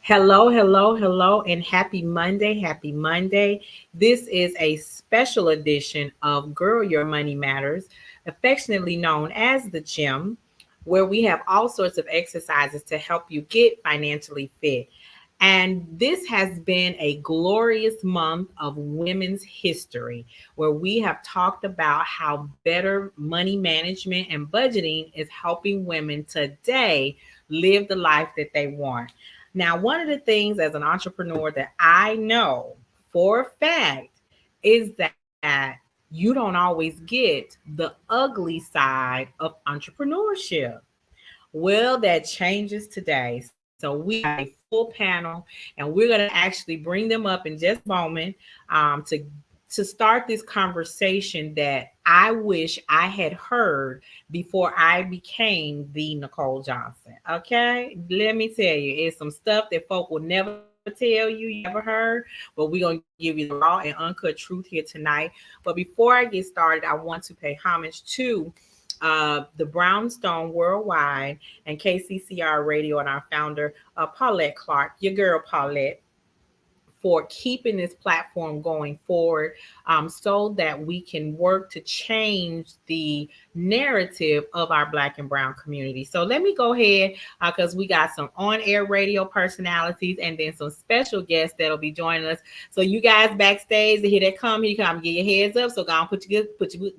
Hello, hello, hello, and happy Monday. Happy Monday. This is a special edition of Girl Your Money Matters, affectionately known as the Gym, where we have all sorts of exercises to help you get financially fit. And this has been a glorious month of women's history where we have talked about how better money management and budgeting is helping women today live the life that they want. Now, one of the things as an entrepreneur that I know for a fact is that you don't always get the ugly side of entrepreneurship. Well, that changes today. So we have a full panel, and we're going to actually bring them up in just a moment to start this conversation that I wish I had heard before I became the Nicole Johnson. Okay, let me tell you, it's some stuff that folk will never tell you never heard, but we're gonna give you the raw and uncut truth here tonight. But before I get started, I want to pay homage to the Brownstone Worldwide and KCCR Radio and our founder, Paulette Clark, your girl Paulette, for keeping this platform going forward so that we can work to change the narrative of our Black and Brown community. So let me go ahead because we got some on-air radio personalities and then some special guests that'll be joining us. So you guys backstage, to hear that come, here come, get your heads up. So go on, put your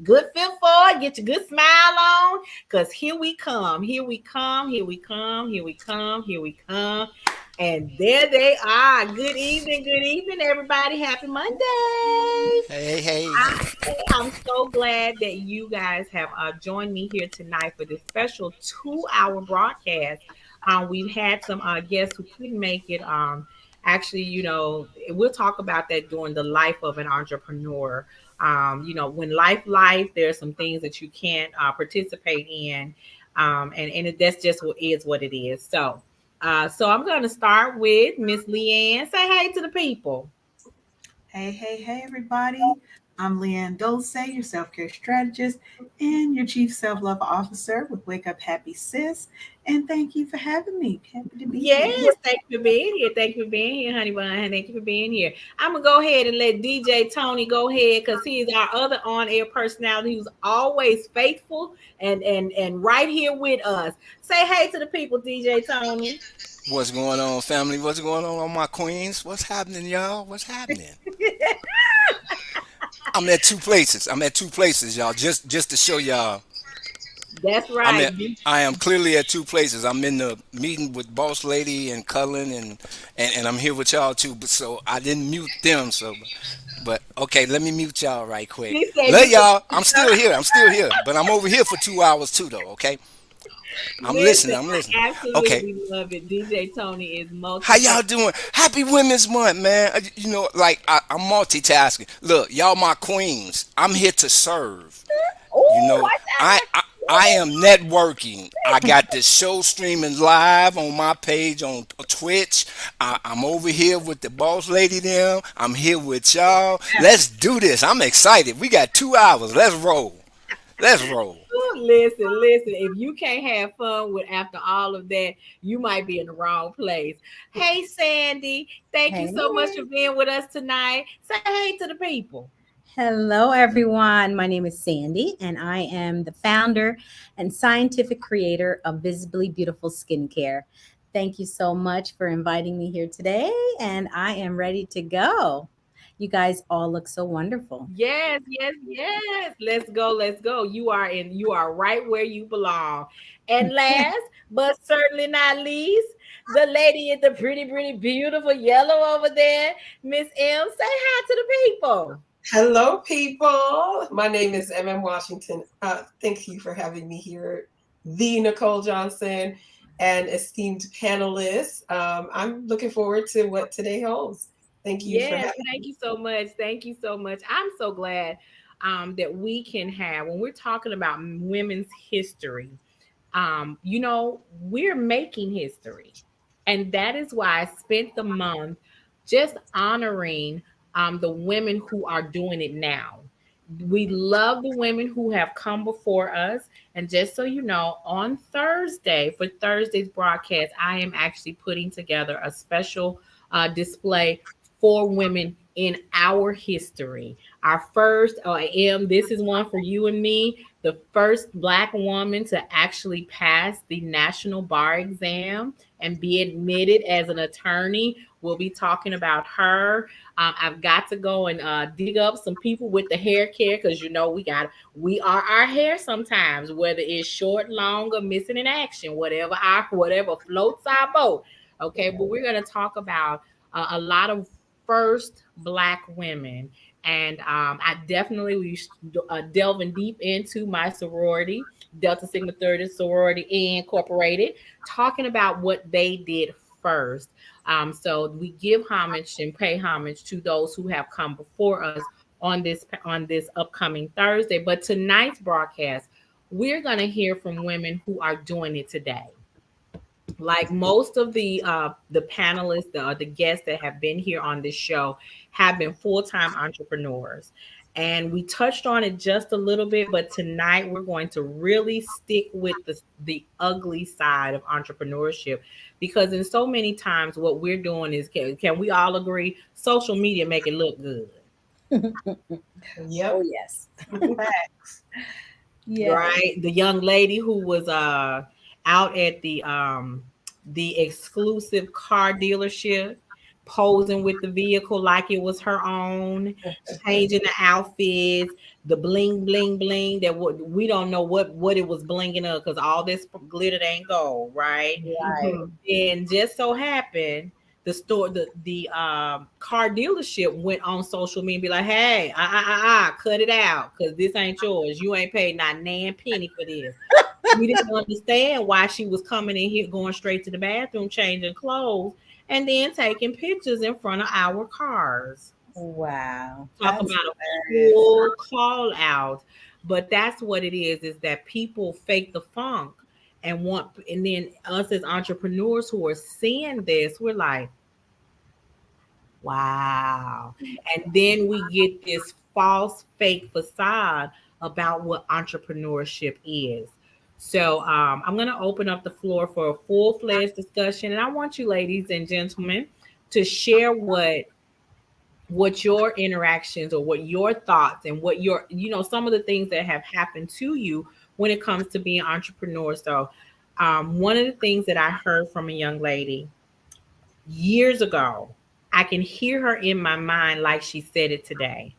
good fit forward, get your good smile on, because here we come, here we come, here we come, here we come, here we come. And there they are. Good evening, everybody. Happy Monday. Hey, hey. I'm so glad that you guys have joined me here tonight for this special 2 hour broadcast. We've had some guests who couldn't make it. Actually, we'll talk about that during the life of an entrepreneur. When life, there are some things that you can't participate in. And that's just what it is. So I'm going to start with Miss Leanne. Say hey to the people. Hey, everybody. I'm Leanne Dulce, your self care strategist and your chief self love officer with Wake Up Happy Sis. And thank you for having me. Happy to be here. Yes, thank you for being here. Thank you for being here, honey bun. Thank you for being here. I'm gonna go ahead and let DJ Tony go ahead because he is our other on-air personality who's always faithful and right here with us. Say hey to the people, DJ Tony. What's going on, family? What's going on, all my queens? What's happening, y'all? What's happening? I'm at two places, y'all. Just to show y'all, That's I'm right. at. I am clearly at two places. I'm in the meeting with Boss Lady and Cullen, and I'm here with y'all too. But so I didn't mute them. But okay, let me mute y'all right quick. He said Love you y'all. I'm still here. But I'm over here for 2 hours too, though. Okay, I'm listen. listening. I'm listening. I Okay. absolutely love it. DJ Tony is How multi. y'all doing? Happy Women's Month, man. Like I'm multitasking. Look, y'all my queens. I'm here to serve. You Oh, know, I am networking. I got this show streaming live on my page on Twitch. I'm over here with the boss lady them. I'm here with y'all. Let's do this. I'm excited. We got 2 hours. Let's roll. Let's roll. listen. If you can't have fun with after all of that, you might be in the wrong place. Hey, Sandy, thank you Hey, so much for being with us tonight. Say hey to the people. hello everyone. My name is Sandy, and I am the founder and scientific creator of Visibly Beautiful Skincare. Thank you so much for inviting me here today, and I am ready to go. You guys all look so wonderful. Yes. Let's go, let's go. You are right where you belong. And last but certainly not least, the lady in the pretty, beautiful yellow over there, Miss M. Say hi to the people. Hello, people. My name is MM Washington. Thank you for having me here, the Nicole Johnson, and esteemed panelists. I'm looking forward to what today holds. Thank you for Yes, having thank me. you so much. Thank you so much. I'm so glad that we can have, when we're talking about women's history, we're making history. And that is why I spent the month just honoring the women who are doing it now. We love the women who have come before us. And just so you know, on Thursday, for Thursday's broadcast, I am actually putting together a special display for women in our history. Our first, this is one for you and me, the first Black woman to actually pass the National Bar exam and be admitted as an attorney. We'll be talking about her. I've got to go and dig up some people with the hair care, because we are our hair sometimes, whether it's short, long, or missing in action, whatever floats our boat. Okay, but we're gonna talk about a lot of first Black women, and I definitely we delving deep into my sorority, Delta Sigma Third Sorority Incorporated, talking about what they did first. So we give homage and pay homage to those who have come before us on this upcoming Thursday. But tonight's broadcast, we're going to hear from women who are doing it today. Like most of the panelists, the guests that have been here on this show have been full-time entrepreneurs. And we touched on it just a little bit, but tonight we're going to really stick with the ugly side of entrepreneurship, because in so many times what we're doing is, can we all agree, social media make it look good. Yep. Oh, yes. Facts. Yes. Right, the young lady who was out at the exclusive car dealership, posing with the vehicle like it was her own, changing the outfits, the bling bling bling that we don't know what it was blinging up, because all this glitter ain't gold, right? Right. Mhm. And just so happened the car dealership went on social media and be like, hey, cut it out, because this ain't yours. You ain't paid not nan penny for this. We didn't understand why she was coming in here, going straight to the bathroom, changing clothes, and then taking pictures in front of our cars. Wow. Talk That's about a hilarious. full call out. But that's what it is that people fake the funk and then us as entrepreneurs who are seeing this, we're like, wow. And then we get this false fake facade about what entrepreneurship is. So I'm going to open up the floor for a full-fledged discussion. And I want you, ladies and gentlemen, to share what your interactions or what your thoughts and what some of the things that have happened to you when it comes to being entrepreneur. So one of the things that I heard from a young lady years ago, I can hear her in my mind like she said it today.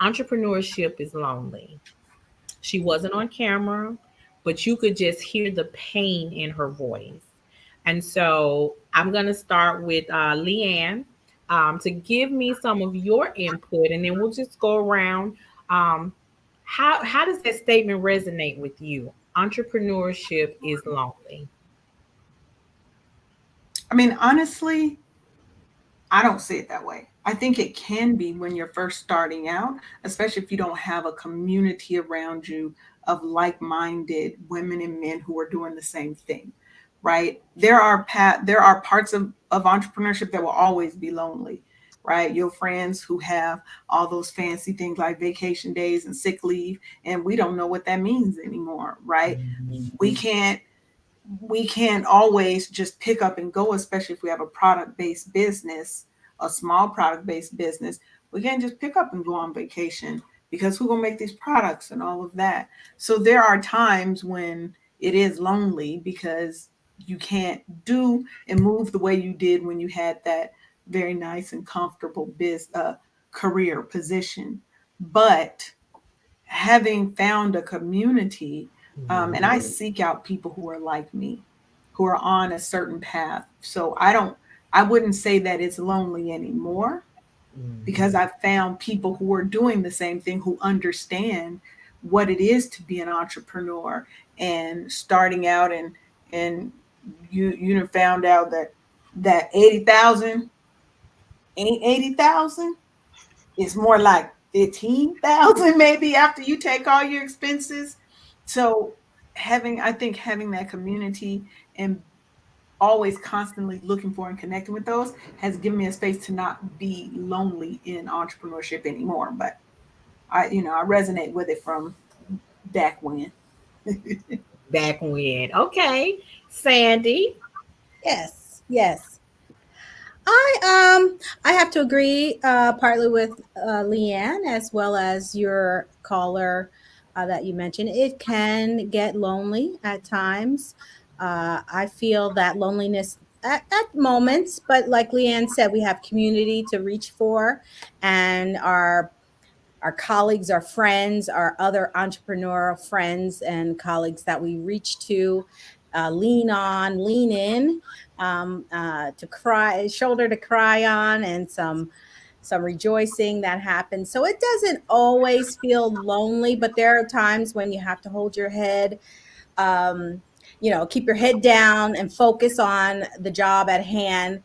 Entrepreneurship is lonely. She wasn't on camera, but you could just hear the pain in her voice. And so I'm going to start with Leanne, to give me some of your input, and then we'll just go around. Um, how does that statement resonate with you? Entrepreneurship is lonely. I mean, honestly, I don't see it that way. I think it can be when you're first starting out, especially if you don't have a community around you of like-minded women and men who are doing the same thing, right? There are parts of entrepreneurship that will always be lonely, right? Your friends who have all those fancy things like vacation days and sick leave, and we don't know what that means anymore, right? We can't we can't always just pick up and go, especially if we have a product-based business, a small product-based business. We can't just pick up and go on vacation, because who's gonna make these products and all of that. So there are times when it is lonely because you can't do and move the way you did when you had that very nice and comfortable career position. But having found a community, and I seek out people who are like me, who are on a certain path. So I wouldn't say that it's lonely anymore, because Mhm. I've found people who are doing the same thing, who understand what it is to be an entrepreneur and starting out, and you found out that 80,000 ain't 80,000. It's more like 15,000 maybe after you take all your expenses. So I think having that community and always constantly looking for and connecting with those has given me a space to not be lonely in entrepreneurship anymore. But I resonate with it from back when. Back when. Okay. Sandy. Yes, yes. I have to agree partly with Leanne as well as your caller that you mentioned. It can get lonely at times. I feel that loneliness at moments, but like Leanne said, we have community to reach for, and our colleagues, our friends, our other entrepreneurial friends and colleagues that we reach to, lean on, lean in, to cry, shoulder to cry on, and some rejoicing that happens. So it doesn't always feel lonely, but there are times when you have to hold your head, um, keep your head down and focus on the job at hand,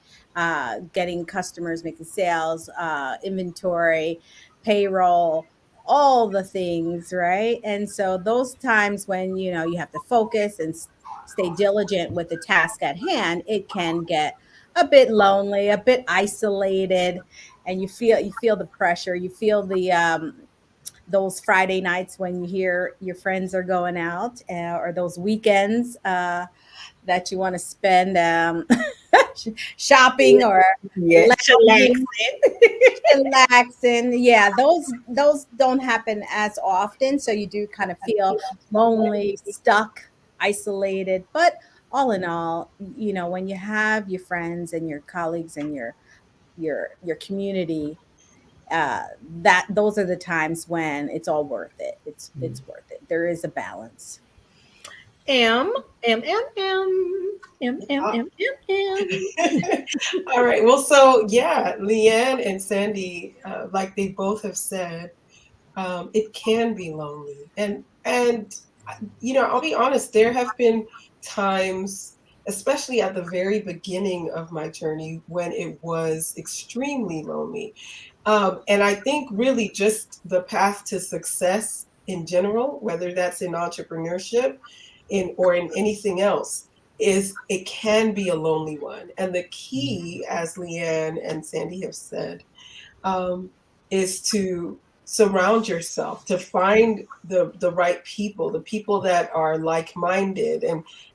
getting customers, making sales, inventory, payroll, all the things, right? And so those times when you have to focus and stay diligent with the task at hand, it can get a bit lonely, a bit isolated, and you feel the pressure, you feel the those Friday nights when you hear your friends are going out, or those weekends that you want to spend shopping or Yeah. lounging, Chillaxing. relaxing. Yeah, those don't happen as often, so you do kind of feel lonely, stuck, isolated. But all in all, when you have your friends and your colleagues and your community, that those are the times when it's all worth it. It's worth it. There is a balance. M. M. M. M. M. M. Uh, M. M. All right. Well, so yeah, Leanne and Sandy, like they both have said, it can be lonely, and I'll be honest, there have been times, especially at the very beginning of my journey, when it was extremely lonely. And I think really just the path to success in general, whether that's in entrepreneurship or in anything else, is it can be a lonely one. And the key, as Leanne and Sandy have said, um, is to surround yourself, to find the right people, the people that are like-minded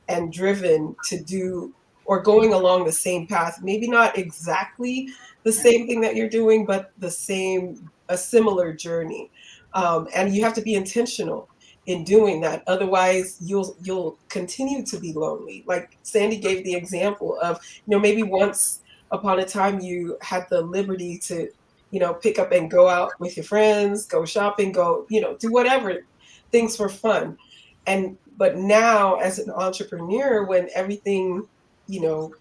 and driven to do or going along the same path, maybe not exactly the same thing that you're doing, but a similar journey. And you have to be intentional in doing that. Otherwise, you'll continue to be lonely. Like Sandy gave the example of, maybe once upon a time you had the liberty to pick up and go out with your friends, go shopping, go, do whatever things for fun. But now as an entrepreneur, when you know,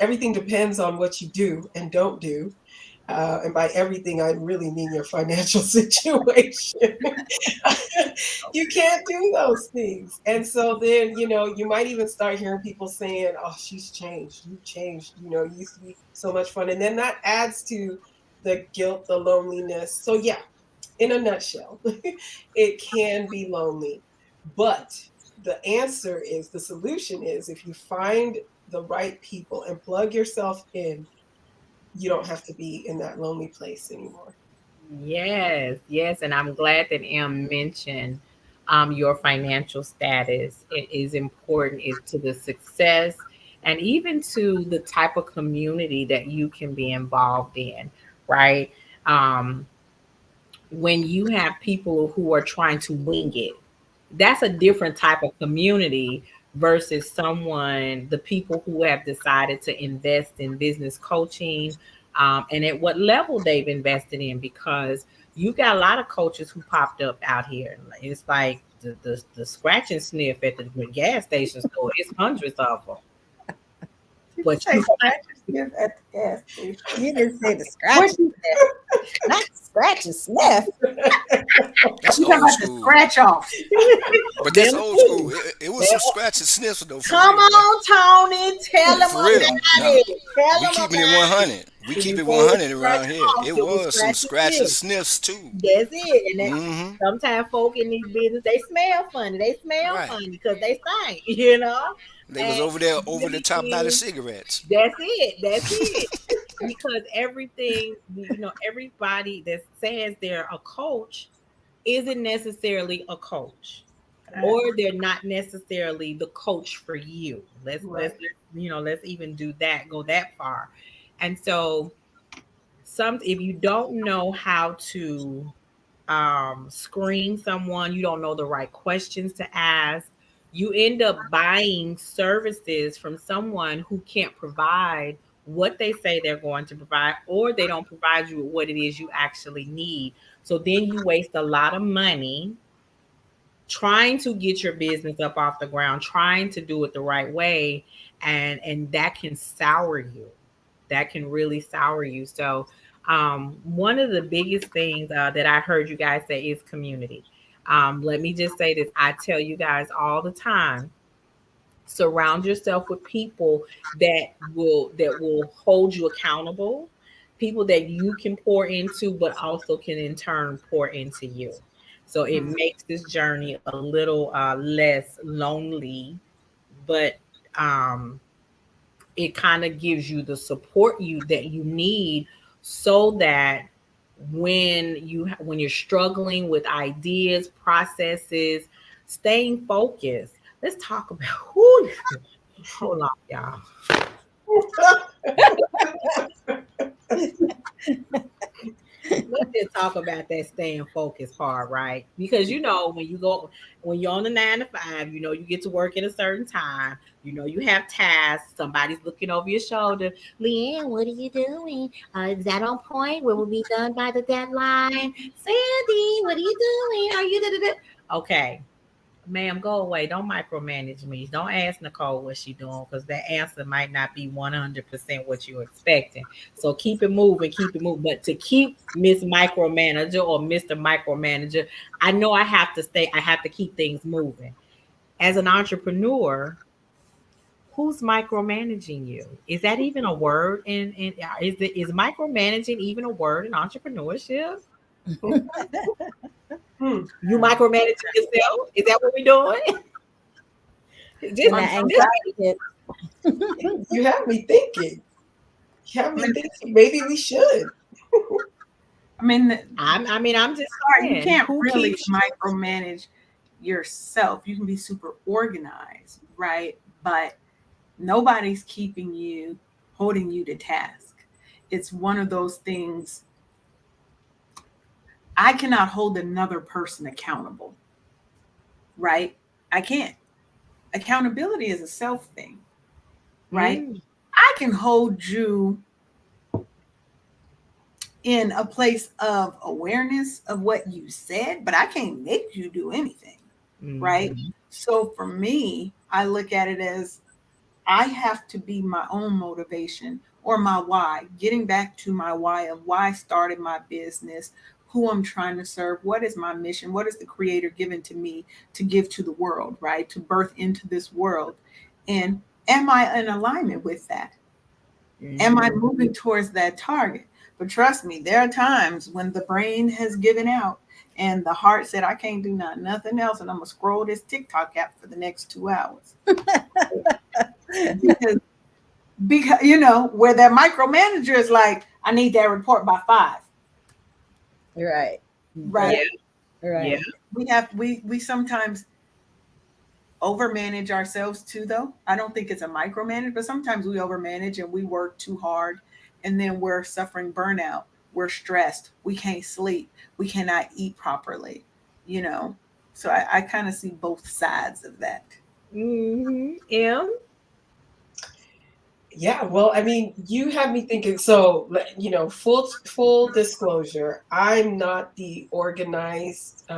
everything depends on what you do and don't do. And by everything, I really mean your financial situation. You can't do those things. And so then, you might even start hearing people saying, oh, she's changed. You've changed. You used to be so much fun. And then that adds to the guilt, the loneliness. So, yeah, in a nutshell, it can be lonely. But the solution is if you find the right people and plug yourself in, you don't have to be in that lonely place anymore. Yes, yes, and I'm glad that M mentioned your financial status. It is important to the success and even to the type of community that you can be involved in, right? Um, when you have people who are trying to wing it, that's a different type of community versus the people who have decided to invest in business coaching, and at what level they've invested in, because you got a lot of coaches who popped up out here. It's like the scratch and sniff at the gas station store. It's hundreds of them. Did you But say scratch and sniff at the gas station? You didn't say the scratch and sniff, not scratch and sniff. That's You talking old about the school. scratch off? But that's them old school. too. It was some scratch and sniffs though, for Come real. on, Tony. Tell them For about real. Now, it. Tell we them keeping it about it. 100. We When keep you it say it was 100 scratch around here. off, It it was was some scratch and scratch and sniff. sniffs too. That's it. And that Hmm. sometimes folk in these business, they smell funny. They smell Right. funny because they stink, you know? They was And over there it over the really top by the is, cigarettes. that's it. That's it. Because everything, everybody that says they're a coach, isn't necessarily a coach, or they're not necessarily the coach for you. Let's Right. let's even do that, go that far. And so some if you don't know how to screen someone, you don't know the right questions to ask, you end up buying services from someone who can't provide what they say they're going to provide, or they don't provide you with what it is you actually need. So then you waste a lot of money trying to get your business up off the ground, trying to do it the right way, and that can sour you. That can really sour you. So, one of the biggest things that I heard you guys say is community. Let me just say this: I tell you guys all the time, surround yourself with people that will hold you accountable, people that you can pour into but also can in turn pour into you, so it Mm. makes this journey a little less lonely, but um it kind of gives you the support you need, so that when you're struggling with ideas, processes, staying focused. Let's talk about who. Hold on, y'all. Let's just talk about that staying focused part, right? Because when you're on the 9 to 5, you get to work at a certain time. You have tasks. Somebody's looking over your shoulder. Leanne, what are you doing? Is that on point? Will we be done by the deadline? Sandy, what are you doing? Are you okay? Ma'am, go away. Don't micromanage me. Don't ask Nicole what she's doing, because that answer might not be 100% what you're expecting. So keep it moving, keep it moving. But to keep Miss Micromanager or Mr. Micromanager, I know I have to keep things moving. As an entrepreneur, who's micromanaging you? Is that even a word? Is micromanaging even a word in entrepreneurship? Hmm. You micromanaging yourself? Is that what we're doing? And just, that just anxiety hit. You have me thinking. You have I me mean, thinking. Maybe we should. I mean, I'm just you saying, can't who really keeps micromanage yourself. You can be super organized, right? But nobody's keeping you, holding you to task. It's one of those things. I cannot hold another person accountable, right? I can't. Accountability is a self thing, right? mm, I can hold you in a place of awareness of what you said, but I can't make you do anything, right? mhm, So for me, I look at it as I have to be my own motivation or my why, getting back to my why of why I started my business, who I'm trying to serve, what is my mission, what is the creator given to me to give to the world, right? To birth into this world. And am I in alignment with that? Am I mhm. moving towards that target? But trust me, there are times when the brain has given out and the heart said, I can't do nothing else. And I'm going to scroll this TikTok app for the next 2 hours. because, where that micromanager is like, I need that report by 5. Right. Right. Yeah, yeah. Right. We sometimes overmanage ourselves too, though. I don't think it's a micromanage, but sometimes we overmanage and we work too hard, and then we're suffering burnout. We're stressed. We can't sleep. We cannot eat properly, you know. So I kind of see both sides of that. M. Yeah, well, I mean, you have me thinking. So, full disclosure, I'm not the organized,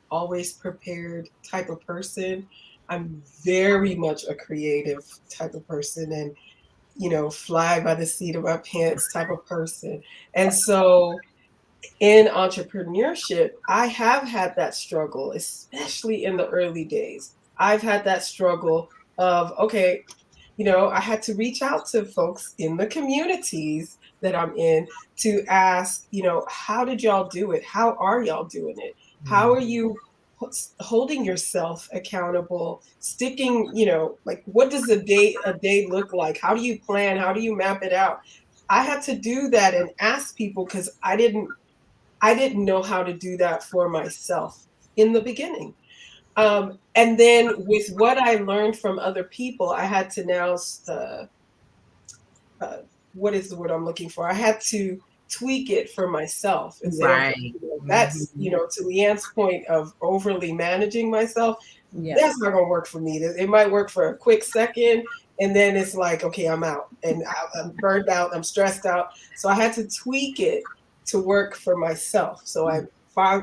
always prepared type of person. I'm very much a creative type of person, and fly by the seat of my pants type of person. And so, in entrepreneurship, I have had that struggle, especially in the early days. I've had that struggle of, okay, I had to reach out to folks in the communities that I'm in to ask, how did y'all do it? How are y'all doing it? How are you holding yourself accountable, sticking, like what does a day look like? How do you plan? How do you map it out? I had to do that and ask people because I didn't I didn't know how to do that for myself in the beginning. And then with what I learned from other people, I had to now, uh, what is the word I'm looking for? I had to tweak it for myself and say, okay, Right. that's, Mhm. to Leanne's point of overly managing myself, Yeah. that's not going to work for me. It might work for a quick second. And then it's like, okay, I'm out and I'm burned out. I'm stressed out. So I had to tweak it to work for myself. So I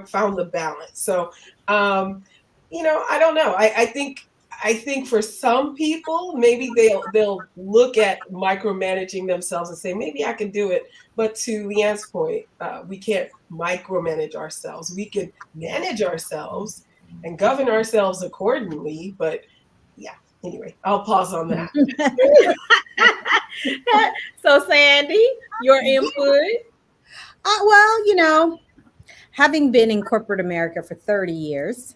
found the balance. So, um, I don't know. I think for some people, maybe they'll look at micromanaging themselves and say, maybe I can do it. But to Leanne's point, we can't micromanage ourselves. We can manage ourselves and govern ourselves accordingly. But yeah, anyway, I'll pause on that. So, Sandy, your input? Well, having been in corporate America for 30 years,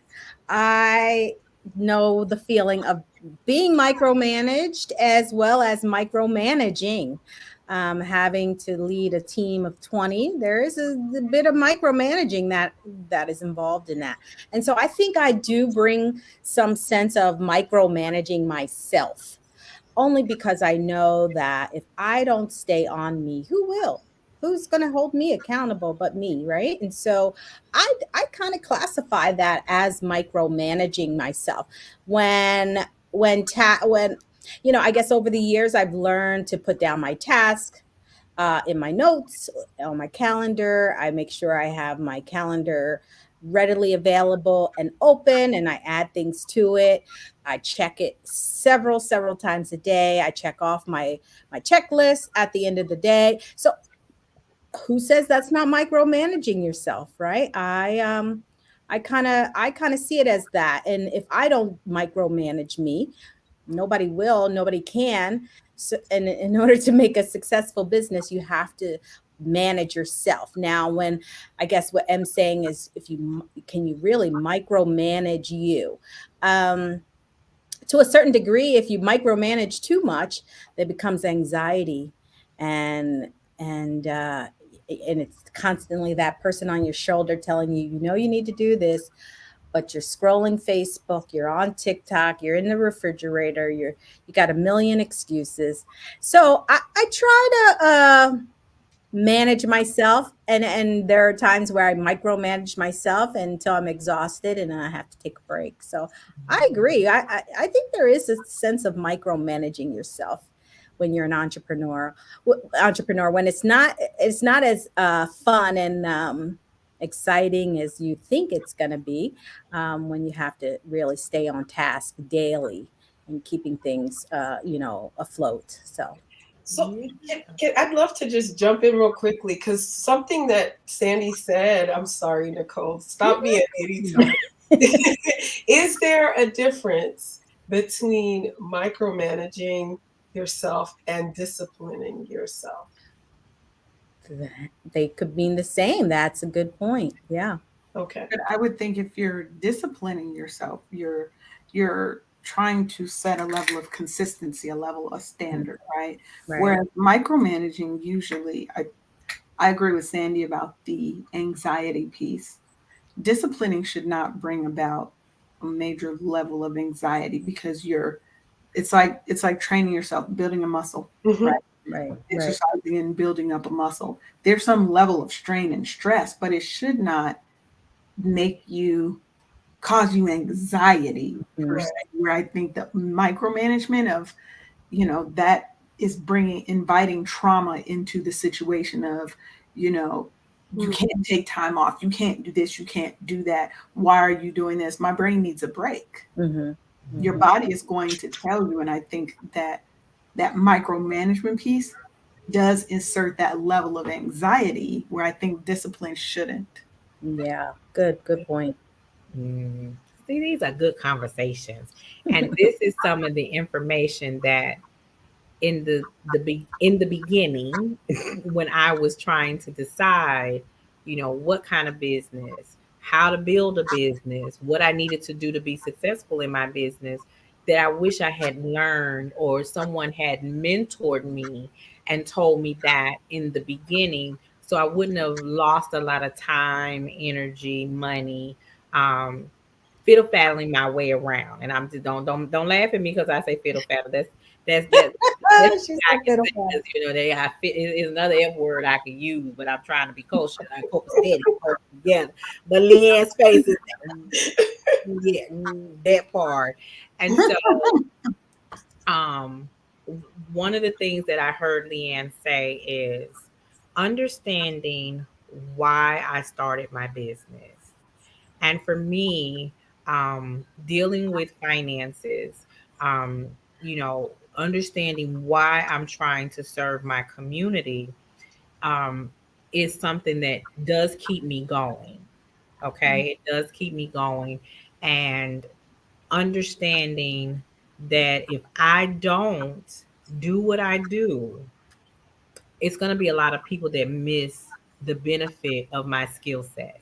I know the feeling of being micromanaged as well as micromanaging. Having to lead a team of 20, there is a bit of micromanaging that is involved in that. And so I think I do bring some sense of micromanaging myself, only because I know that if I don't stay on me, who will? Who's going to hold me accountable but me, right? And so I kind of classify that as micromanaging myself. When I guess over the years I've learned to put down my task in my notes on my calendar. I make sure I have my calendar readily available and open, and I add things to it. I check it several times a day. I check off my checklist at the end of the day. So who says that's not micromanaging yourself, right? I kind of see it as that. And if I don't micromanage me, nobody will, nobody can. So, and in order to make a successful business, you have to manage yourself. Now, when I guess what I'm saying is, if you really micromanage you? To a certain degree, if you micromanage too much, there becomes anxiety, and and uh, and it's constantly that person on your shoulder telling you, you need to do this, but you're scrolling Facebook, you're on TikTok, you're in the refrigerator, you got a million excuses. So I try to manage myself, and there are times where I micromanage myself until I'm exhausted and then I have to take a break. So I agree. I think there is a sense of micromanaging yourself when you're an entrepreneur, when it's not as fun and exciting as you think it's going to be, when you have to really stay on task daily and keeping things afloat. So So I'd love to just jump in real quickly because something that Sandy said, I'm sorry, Nicole, stop me at any time. Is there a difference between micromanaging yourself and disciplining yourself? they could mean the same. That's a good point. Yeah. Okay. But I would think if you're disciplining yourself, you're trying to set a level of consistency, a level of standard, right? Right. Whereas micromanaging, usually, I agree with Sandy about the anxiety piece. Disciplining should not bring about a major level of anxiety because it's like training yourself, building a muscle, Mhm. right? Right. Right. Exercising and building up a muscle. There's some level of strain and stress, but it should not make you cause you anxiety per Mhm. se. Where I think the micromanagement of that is bringing inviting trauma into the situation of you know you Mm. can't take time off, you can't do this, you can't do that, why are you doing this, my brain needs a break. Mhm. Your Mhm. body is going to tell you, and I think that micromanagement piece does insert that level of anxiety where I think discipline shouldn't. Yeah. Good point. Mm. See, these are good conversations, and this is some of the information that in the beginning, when I was trying to decide, what kind of business, how to build a business, what I needed to do to be successful in my business, that I wish I had learned or someone had mentored me and told me that in the beginning, So I wouldn't have lost a lot of time, energy, money, um, fiddle faddling my way around. And I'm just don't laugh at me because I say fiddle faddle. That's that's She what I said can fiddle say faddle. because they I fit is another F word I could use, but I'm trying to be kosher, like copacetic, both together. But Leanne's face is yeah, that part. And so um one of the things that I heard Leanne say is understanding why I started my business. And for me, dealing with finances, understanding why I'm trying to serve my community um, is something that does keep me going. Okay, it does keep me going. And understanding that if I don't do what I do, it's going to be a lot of people that miss the benefit of my skill set,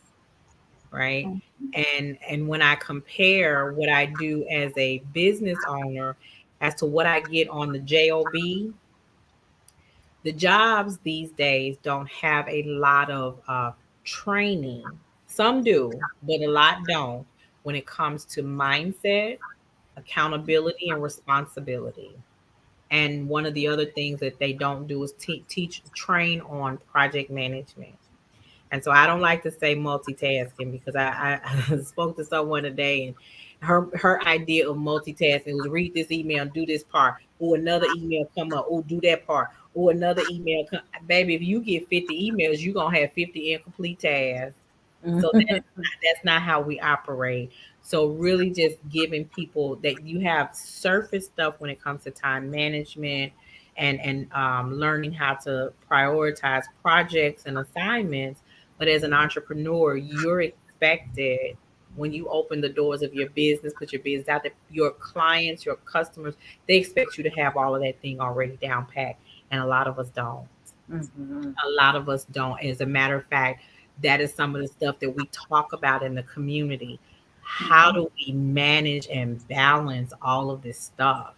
right? And when I compare what I do as a business owner as to what I get on the job, the jobs these days don't have a lot of training. Some do, but a lot don't when it comes to mindset, accountability, and responsibility. And one of the other things that they don't do is train on project management. And so I don't like to say multitasking because I spoke to someone today and her idea of multitasking was read this email and do this part. Or another email come up. Oh, do that part. Or another email come. Baby, if you get 50 emails, you're gonna have 50 incomplete tasks. So that's not how we operate. So really just giving people that you have surface stuff when it comes to time management and learning how to prioritize projects and assignments. But as an entrepreneur, you're expected when you open the doors of your business, put your business out there, your clients, your customers, they expect you to have all of that thing already down packed. And a lot of us don't. Mhm. A lot of us don't. As a matter of fact, that is some of the stuff that we talk about in the community. How do we manage and balance all of this stuff?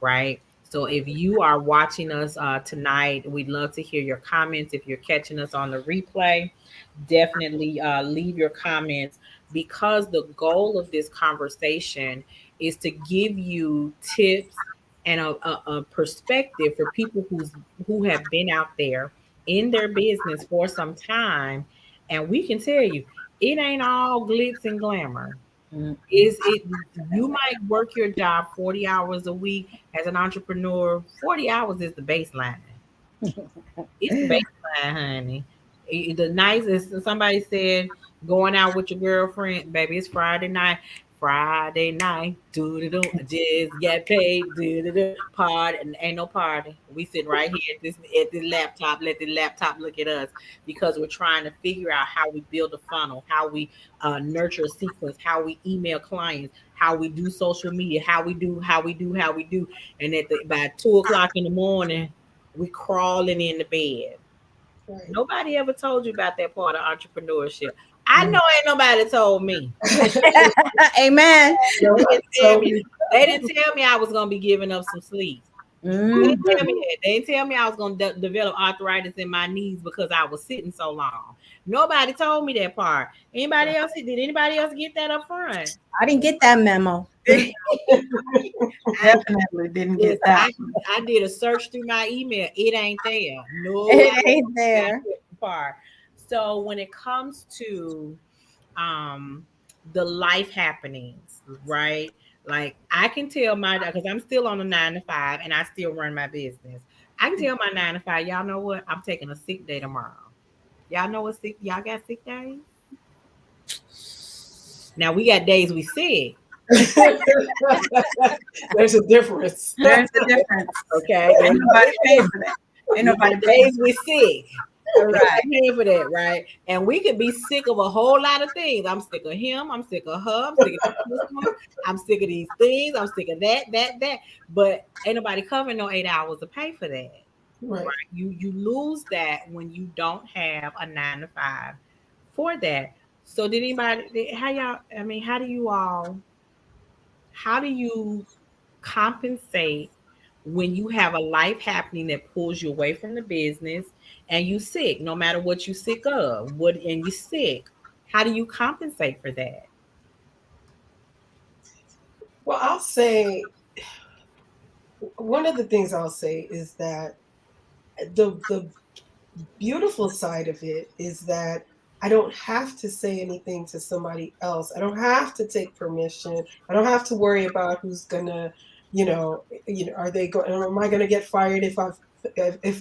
Right. So if you are watching us tonight, we'd love to hear your comments. If you're catching us on the replay, definitely leave your comments because the goal of this conversation is to give you tips and a perspective for people who have been out there in their business for some time, and we can tell you it ain't all glitz and glamour. Mhm. Is it? You might work your job 40 hours a week as an entrepreneur. 40 hours is the baseline. It's the baseline, honey. The nicest. Somebody said going out with your girlfriend, baby. It's Friday night. Friday night, do do do. Just get paid, do do do. Party, and ain't no party. We sitting right here at this laptop. Let the laptop look at us because we're trying to figure out how we build a funnel, how we nurture a sequence, how we email clients, how we do social media, how we do. And by 2 o'clock in the morning, we crawling in the bed. Right. Nobody ever told you about that part of entrepreneurship. I know ain't nobody told me. Amen. They Nobody didn't tell told me. me. They didn't tell me I was gonna be giving up some sleep. They Mhm. didn't tell me that. They didn't tell me I was gonna develop arthritis in my knees because I was sitting so long. Nobody told me that part. Anybody else? Did anybody else get that up front? I didn't get that memo. I, Definitely didn't listen, get that. I did a search through my email. It ain't there. It Nobody ain't got there. that part. So when it comes to um the life happenings, right? Like I can tell my because I'm still on a 9 to 5 and I still run my business. I can tell my 9 to 5, y'all know what? I'm taking a sick day tomorrow. Y'all know what sick y'all got sick days? Now we got days we sick. There's a difference. There's a difference. Okay. Ain't nobody paying for that. Ain't We nobody got paying days we sick. All Ain't right. nobody paying for that, right? And we could be sick of a whole lot of things. I'm sick of him. I'm sick of her. I'm sick of this customers. I'm sick of these things. I'm sick of that. But ain't nobody covering no 8 hours to pay for that. Right. Right? You lose that when you don't have a 9 to 5 for that. So did anybody? How y'all? I mean, how do you all? How do you compensate when you have a life happening that pulls you away from the business and you sick, no matter what you sick of, what and you sick, how do you compensate for that? Well, I'll say one of the things I'll say is that the beautiful side of it is that I don't have to say anything to somebody else. I don't have to take permission. I don't have to worry about who's gonna, are they going? Am I gonna get fired if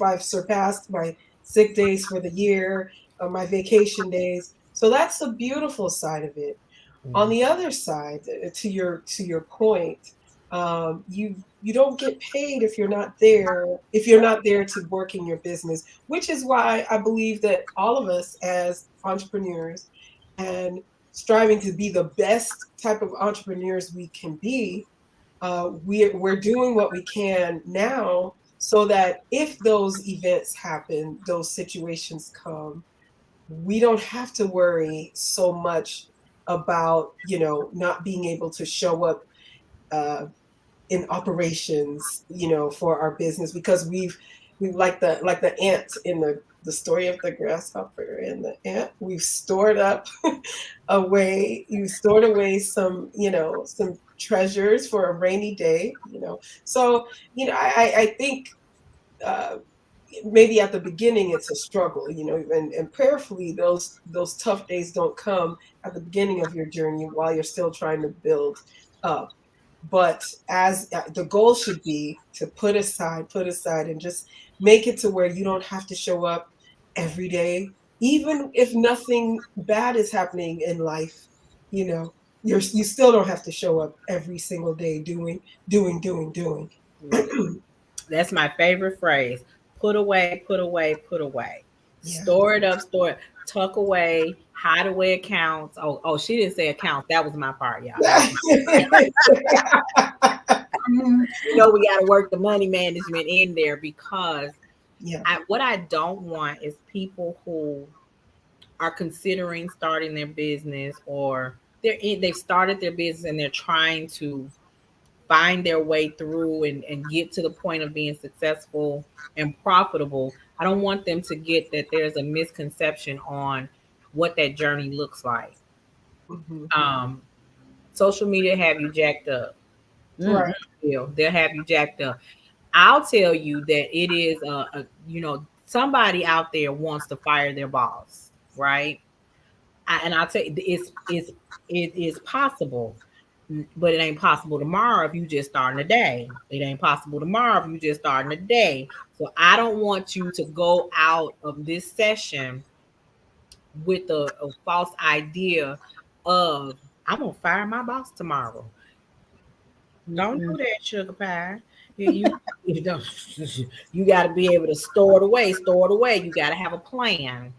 I've surpassed my sick days for the year or my vacation days? So that's the beautiful side of it. On the other side, to your point, you don't get paid if you're not there to work in your business, which is why I believe that all of us as entrepreneurs and striving to be the best type of entrepreneurs we can be, we're doing what we can now so that if those events happen, those situations come, we don't have to worry so much about not being able to show up uh, in operations, for our business, because we like the ant in the story of the grasshopper and the ant. We've stored up away you stored away some treasures for a rainy day. So I think uh, maybe at the beginning it's a struggle, and prayerfully those tough days don't come at the beginning of your journey while you're still trying to build up. But as the goal should be to put aside and just make it to where you don't have to show up every day, even if nothing bad is happening in life. You still don't have to show up every single day doing. That's my favorite phrase. Put away, put away, put away. Yeah. Store it up, store it, tuck away, hide away accounts. Oh, she didn't say accounts. That was my part, y'all. That was we got to work the money management in there because Yeah. what I don't want is people who are considering starting their business or they've started their business and they're trying to find their way through and get to the point of being successful and profitable. I don't want them to get that there's a misconception on what that journey looks like. Mhm. Um, Social media have you jacked up. Mm. Right. They'll have you jacked up. I'll tell you that it is somebody out there wants to fire their boss, right? And I'll tell you it is possible, but it ain't possible tomorrow if you just starting a day. It ain't possible tomorrow if you just starting a day. So I don't want you to go out of this session with a false idea of I'm gonna fire my boss tomorrow. Don't Mm-mm. do that, sugar pie. You don't. You got to be able to store it away. Store it away. You got to have a plan.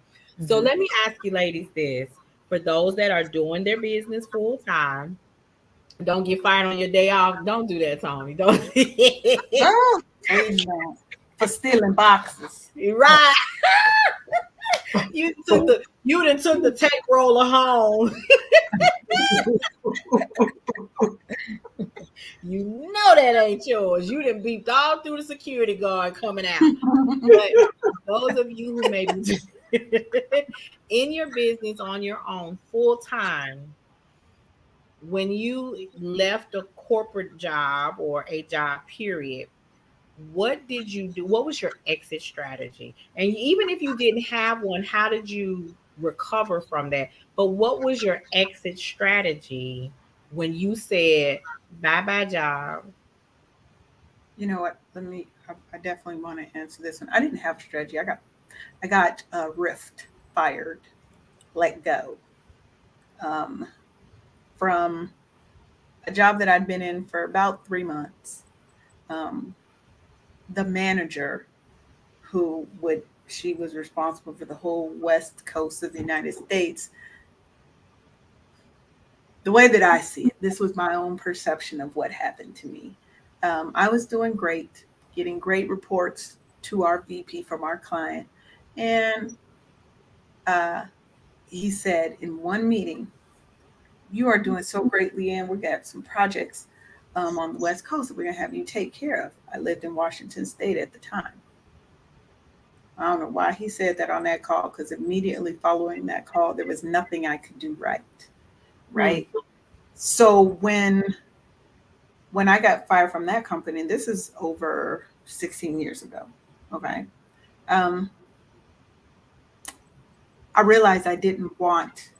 So Mhm. let me ask you, ladies, this: for those that are doing their business full time, don't get fired on your day off. Don't do that, Tony. Don't. Oh, amen. For stealing boxes. Right. You done took the tape roller home. You know that ain't yours. You done beeped all through the security guard coming out. But those of you who may be in your business on your own full time, when you left a corporate job or a job period, what did you do? What was your exit strategy? And even if you didn't have one, how did you recover from that? But what was your exit strategy when you said bye bye job? You know what? I definitely want to answer this one. I didn't have a strategy. I got rift, fired, let go, um, from a job that I'd been in for about 3 months. Um, the manager she was responsible for the whole west coast of the United States. The way that I see it, this was my own perception of what happened to me. I was doing great, getting great reports to our VP from our client. And uh, he said in one meeting, "You are doing so great, Leanne. We got some projects. on the West Coast that we're going to have you take care of. I lived in Washington State at the time. I don't know why he said that on that call, because immediately following that call, there was nothing I could do right. Right. So when I got fired from that company, and this is over 16 years ago, okay, um, I realized I didn't want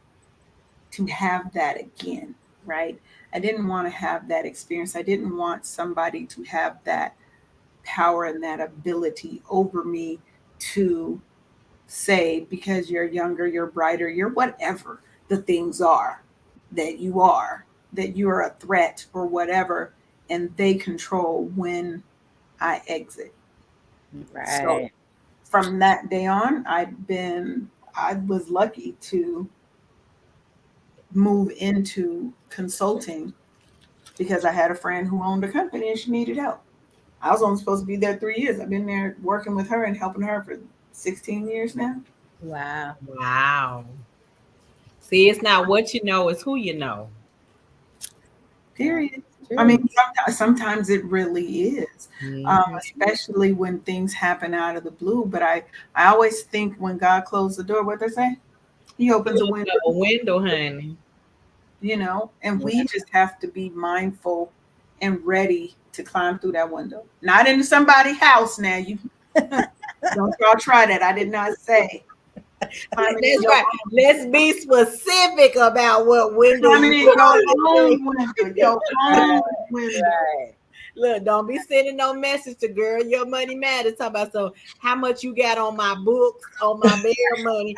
to have that again, right? I didn't want to have that experience. I didn't want somebody to have that power and that ability over me to say, because you're younger, you're brighter, you're whatever the things are that you are a threat or whatever, and they control when I exit. So Right. from that day on, I was lucky to move into consulting because I had a friend who owned a company and she needed help. I was only supposed to be there 3 years. I've been there working with her and helping her for 16 years now. Wow. Wow. See, it's not what you know, it's who you know. That's Period. I mean, true. sometimes it really is, Mhm. especially when things happen out of the blue. But I always think when God closed the door, what they say? He opens a window, A window, honey. and Yeah. we just have to be mindful and ready to climb through that window. Not into somebody's house now. You don't y'all try that. I did not say climbing in That's your right. Let's be specific about what window climbing you in your going. own window, your own window. Right. Look, don't be sending no message to girl. Your money matters. Talk about so how much you got on my books, on my bear money.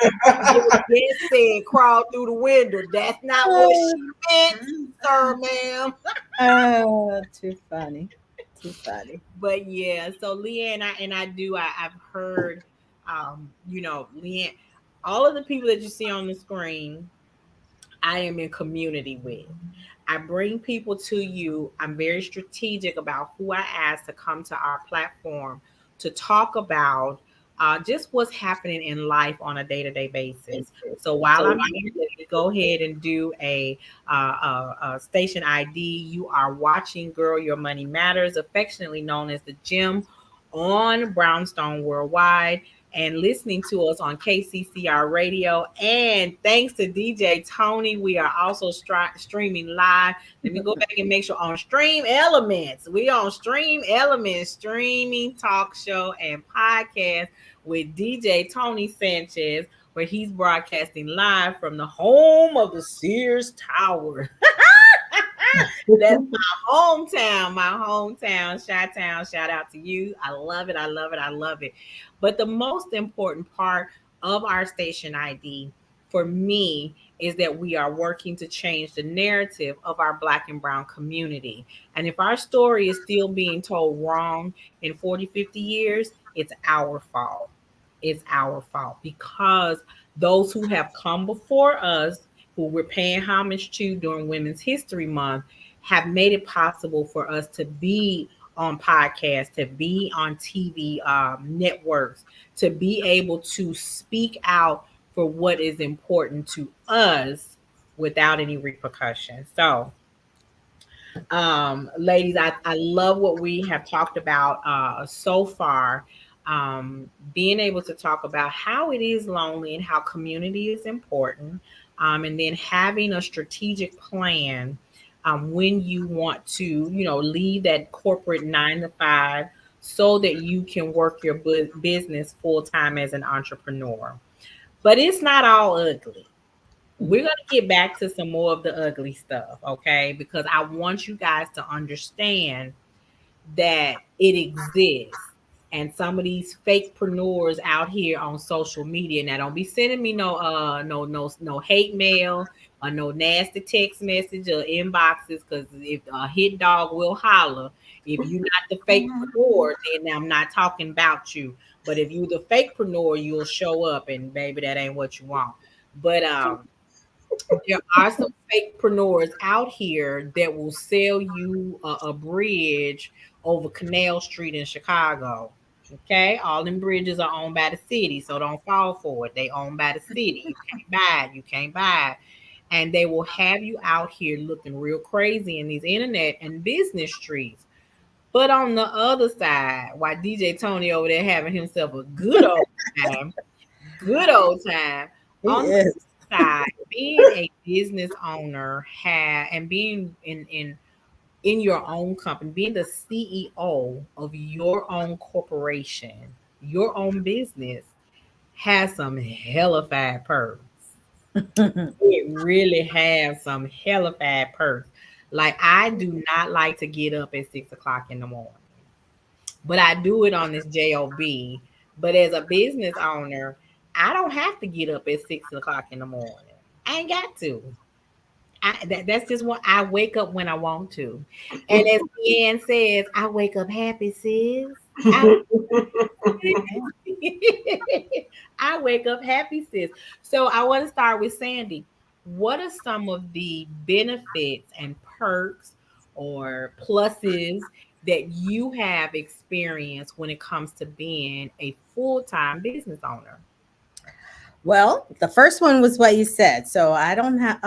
Yes, said crawl through the window. That's not what Oh, she meant, Mm. sir, ma'am. oh, too funny. Too funny. But yeah, so Leanne, I've heard, Leanne, all of the people that you see on the screen, I am in community with. I bring people to you. I'm very strategic about who I ask to come to our platform to talk about just what's happening in life on a day-to-day basis. So while I'm here, let me go ahead and do a station ID. You are watching Girl Your Money Matters, affectionately known as the Gym, on Brownstone Worldwide, and listening to us on KCCR Radio. And thanks to DJ Tony, we are also streaming live. Let me go back and make sure on Stream Elements. We on Stream Elements, streaming talk show and podcast with DJ Tony Sanchez, where he's broadcasting live from the home of the Sears Tower. That's my hometown, Chi-Town. Shout out to you. I love it. I love it. I love it. But the most important part of our station ID for me is that we are working to change the narrative of our Black and Brown community. And if our story is still being told wrong in 40, 50 years, it's our fault. It's our fault because those who have come before us, who we're paying homage to during Women's History Month, have made it possible for us to be on podcasts, to be on TV networks, to be able to speak out for what is important to us without any repercussions. So, ladies, I love what we have talked about so far. Being able to talk about how it is lonely and how community is important, and then having a strategic plan when you want to, leave that corporate 9 to 5 so that you can work your business full time as an entrepreneur. But it's not all ugly. We're going to get back to some more of the ugly stuff, okay? Because I want you guys to understand that it exists. And some of these fakepreneurs out here on social media. Now, don't be sending me no hate mail or no nasty text message or inboxes, because if a hit dog will holler. If you're not the fakepreneur, then I'm not talking about you. But if you're the fakepreneur, you'll show up, and baby, that ain't what you want. But there are some fakepreneurs out here that will sell you a bridge over Canal Street in Chicago. Okay, all them bridges are owned by the city, so don't fall for it. They owned by the city. You can't buy it. You can't buy it. and they will have you out here looking real crazy in these internet and business streets. But on the other side, while DJ Tony over there having himself a time, good old time, He on the is. side, being a business owner and being in your own company, being the CEO of your own corporation, your own business, has some hellified perks. It really has some hellified perks. Like, I do not like to get up at 6 o'clock in the morning, but I do it on this job. But as a business owner, I don't have to get up at 6 o'clock in the morning. I ain't got to. That's just what I wake up when I want to. And as Leanne says, I wake up happy, sis. I, I wake up happy, sis. So I want to start with Sandy. What are some of the benefits and perks or pluses that you have experienced when it comes to being a full-time business owner? Well, the first one was what you said. So I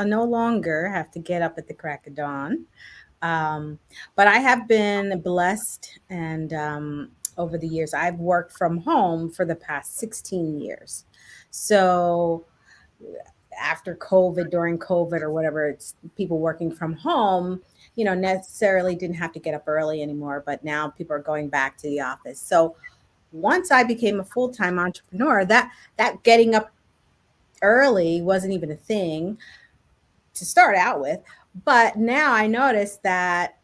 no longer have to get up at the crack of dawn. Um, but I have been blessed, and over the years, I've worked from home for the past 16 years. So after COVID, during COVID, or whatever, it's people working from home, necessarily didn't have to get up early anymore. But now people are going back to the office. So once I became a full time entrepreneur, that getting up early wasn't even a thing to start out with. But now I notice that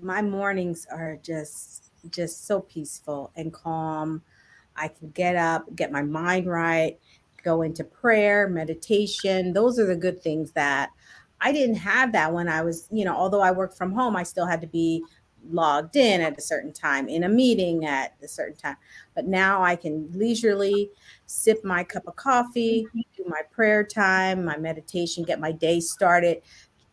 my mornings are just so peaceful and calm. I can get up, get my mind right, go into prayer, meditation. Those are the good things that I didn't have that when I was, although I worked from home, I still had to be logged in at a certain time, in a meeting at a certain time. But now I can leisurely sip my cup of coffee, do my prayer time, my meditation, get my day started,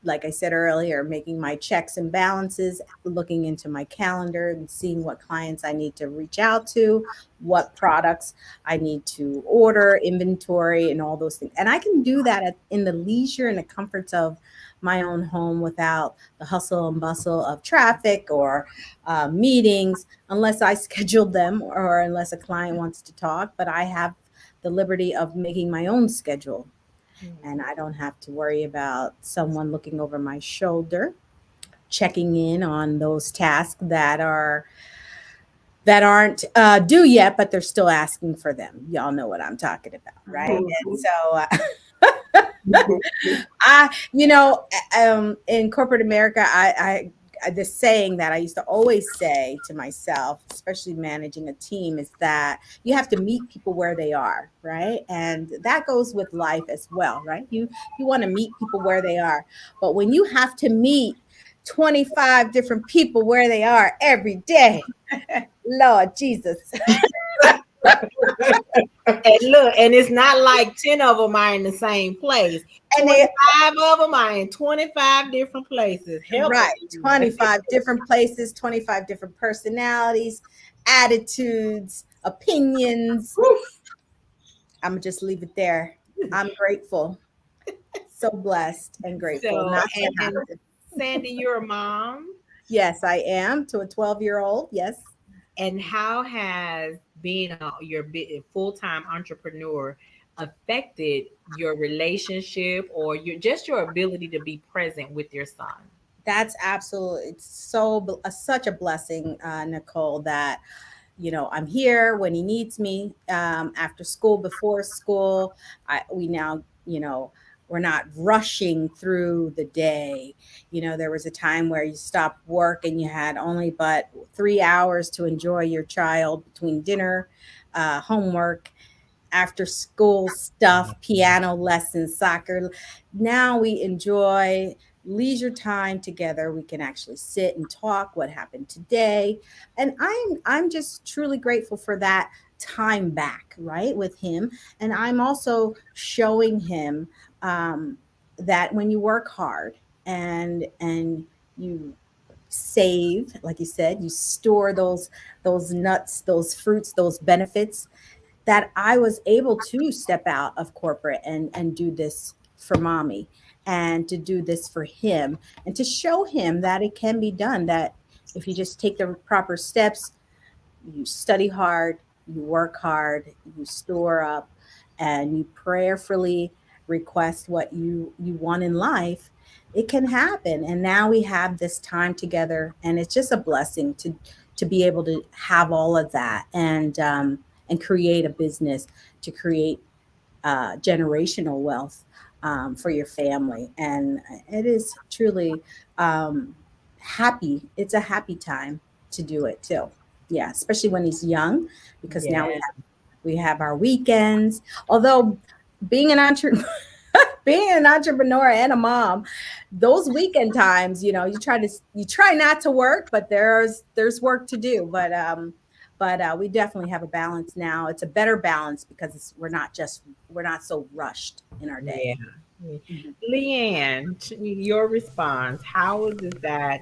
like I said earlier, making my checks and balances, looking into my calendar and seeing what clients I need to reach out to, what products I need to order, inventory, and all those things. And I can do that in the leisure and the comforts of my own home without the hustle and bustle of traffic or meetings, unless I scheduled them or unless a client wants to talk. But I have the liberty of making my own schedule, and I don't have to worry about someone looking over my shoulder, checking in on those tasks that aren't due yet, but they're still asking for them. Y'all know what I'm talking about, right? And so in corporate America, this saying that I used to always say to myself, especially managing a team, is that you have to meet people where they are, right? And that goes with life as well, right? You want to meet people where they are, but when you have to meet 25 different people where they are every day, Lord Jesus. And look, and it's not like 10 of them are in the same place. And they 25 of them are in 25 different places. Help right, us. 25 different places, 25 different personalities, attitudes, opinions. I'm gonna just leave it there. I'm grateful, so blessed and grateful. So, Not so and happy. Sandy, you're a mom. Yes, I am, to a 12-year-old. Yes. And how has being your full-time entrepreneur affected your relationship or your ability to be present with your son? That's absolutely, it's such a blessing, Nicole, that I'm here when he needs me, after school, before school. We now, we're not rushing through the day. There was a time where you stopped work and you had only but 3 hours to enjoy your child between dinner, homework, after school stuff, piano lessons, soccer. Now we enjoy leisure time together. We can actually sit and talk what happened today. And I'm just truly grateful for that time back, right, with him. And I'm also showing him, that when you work hard and you save, like you said, you store those nuts, those fruits, those benefits, that I was able to step out of corporate and do this for mommy. and to do this for him and to show him that it can be done, that if you just take the proper steps, you study hard, you work hard, you store up, and you prayerfully request what you want in life, it can happen. And now we have this time together, and it's just a blessing to be able to have all of that, and create a business, to create generational wealth for your family. And it is truly happy. It's a happy time to do it too. Yeah, especially when he's young, because now Yes. we have our weekends. Although being an entrepreneur, being an entrepreneur and a mom, those weekend times, you try not to work, but there's work to do. But we definitely have a balance now. It's a better balance because we're not so rushed in our day. Yeah. Mhm. Leanne, your response, how is it that,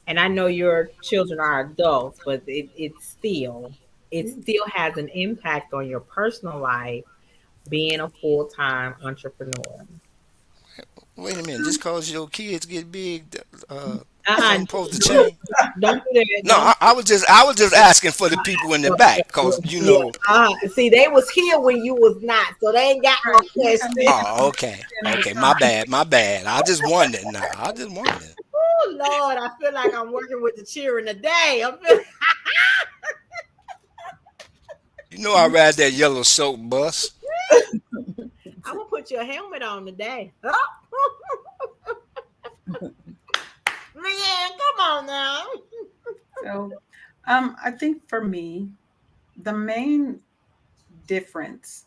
and I know your children are adults, but it still has an impact on your personal life being a full-time entrepreneur. Wait a minute. Just cause your kids get big, Uh-uh, something supposed to don't change? don't do that. No, Don't. I was just asking for the people in the back, cause Yeah. See, they was here when you was not, so they ain't got no Right. You question. Oh, okay, okay. My bad, my bad. I just wondered. Now, I just wondered. Oh Lord, I feel like I'm working with the children today. I feel You know, I ride that yellow soap bus. I'm gonna put your helmet on today. Man, come on now. So, I think for me, the main difference,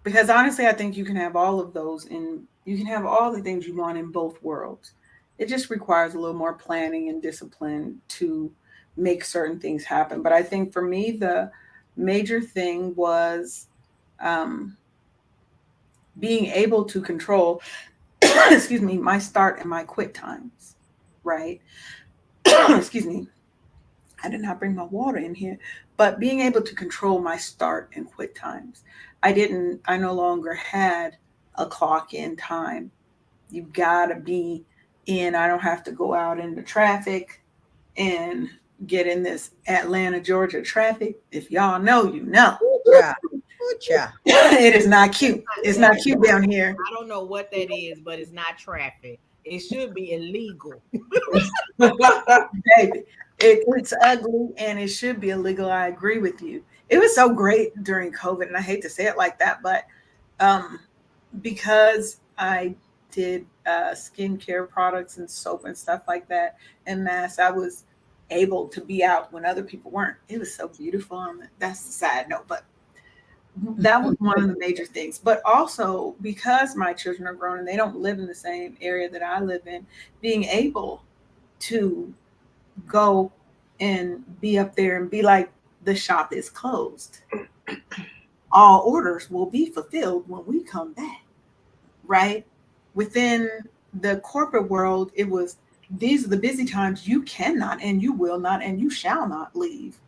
because honestly, I think you can have all of those you can have all the things you want in both worlds. It just requires a little more planning and discipline to make certain things happen. But I think for me, the major thing was um, being able to control, excuse me, my start and my quit times, right? Excuse me, I did not bring my water in here, but being able to control my start and quit times. I no longer had a clock in time. You gotta be in. I don't have to go out into traffic and get in this Atlanta, Georgia traffic. If y'all know, you know. Yeah. Yeah. It is not cute. It's not cute down here. I don't know what that is, but it's not traffic. It should be illegal. Baby, it's ugly and it should be illegal. I agree with you. It was so great during COVID, and I hate to say it like that, but um, because I did skincare products and soap and stuff like that and masks, I was able to be out when other people weren't. It was so beautiful. That's the side note, but that was one of the major things. But also because my children are grown and they don't live in the same area that I live in, being able to go and be up there and be like, the shop is closed. All orders will be fulfilled when we come back, right? Within the corporate world, it was, these are the busy times. You cannot and you will not and you shall not leave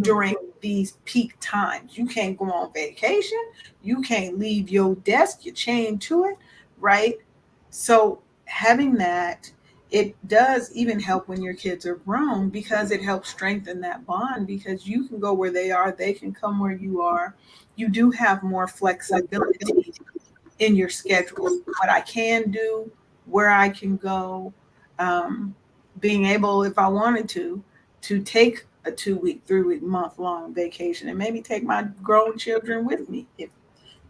during these peak times. You can't go on vacation. You can't leave your desk. You're chained to it, right? So having that, it does even help when your kids are grown because it helps strengthen that bond because you can go where they are, they can come where you are. You do have more flexibility in your schedule, what I can do, where I can go, being able, if I wanted to take a 2 week, 3 week, month long vacation and maybe take my grown children with me if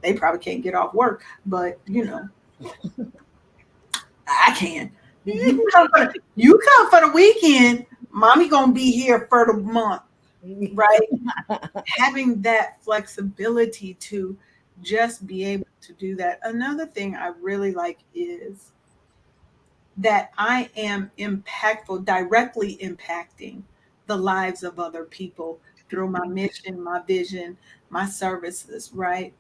they probably can't get off work, but I can. You come for the weekend, mommy gonna be here for the month, right? Having that flexibility to just be able to do that. Another thing I really like is that I am impactful, directly impacting the lives of other people through my mission, my vision, my services, right?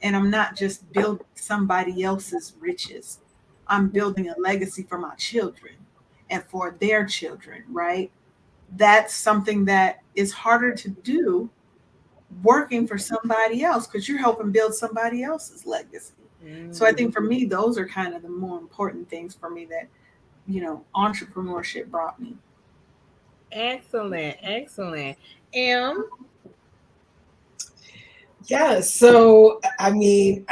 And I'm not just building somebody else's riches. I'm building a legacy for my children and for their children, right? That's something that is harder to do working for somebody else because you're helping build somebody else's legacy. So I think for me, those are kind of the more important things for me that, entrepreneurship brought me. Excellent, excellent. M. Yeah. So, I mean,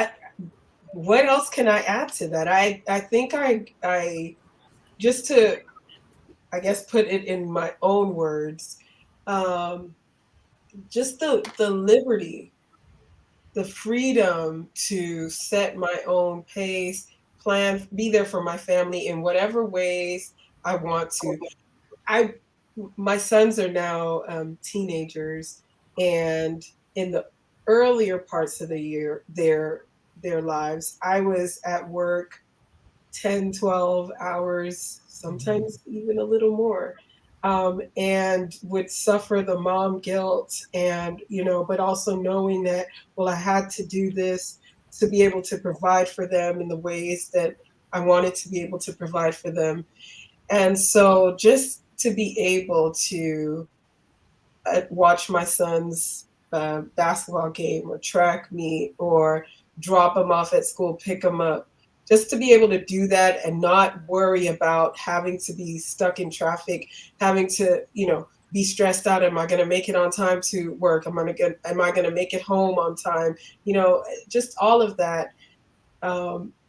what else can I add to that? I think I just to, I guess, put it in my own words, um, just the liberty, the freedom to set my own pace, plan, be there for my family in whatever ways I want to. I My sons are now teenagers, and in the earlier parts of the year, their lives, I was at work 10, 12 hours, sometimes even a little more, and would suffer the mom guilt, and but also knowing that, well, I had to do this to be able to provide for them in the ways that I wanted to be able to provide for them. And so just to be able to watch my son's basketball game or track meet, or drop him off at school, pick him up, just to be able to do that and not worry about having to be stuck in traffic, having to, be stressed out. Am I going to make it on time to work? Am I going to make it home on time? Just all of that.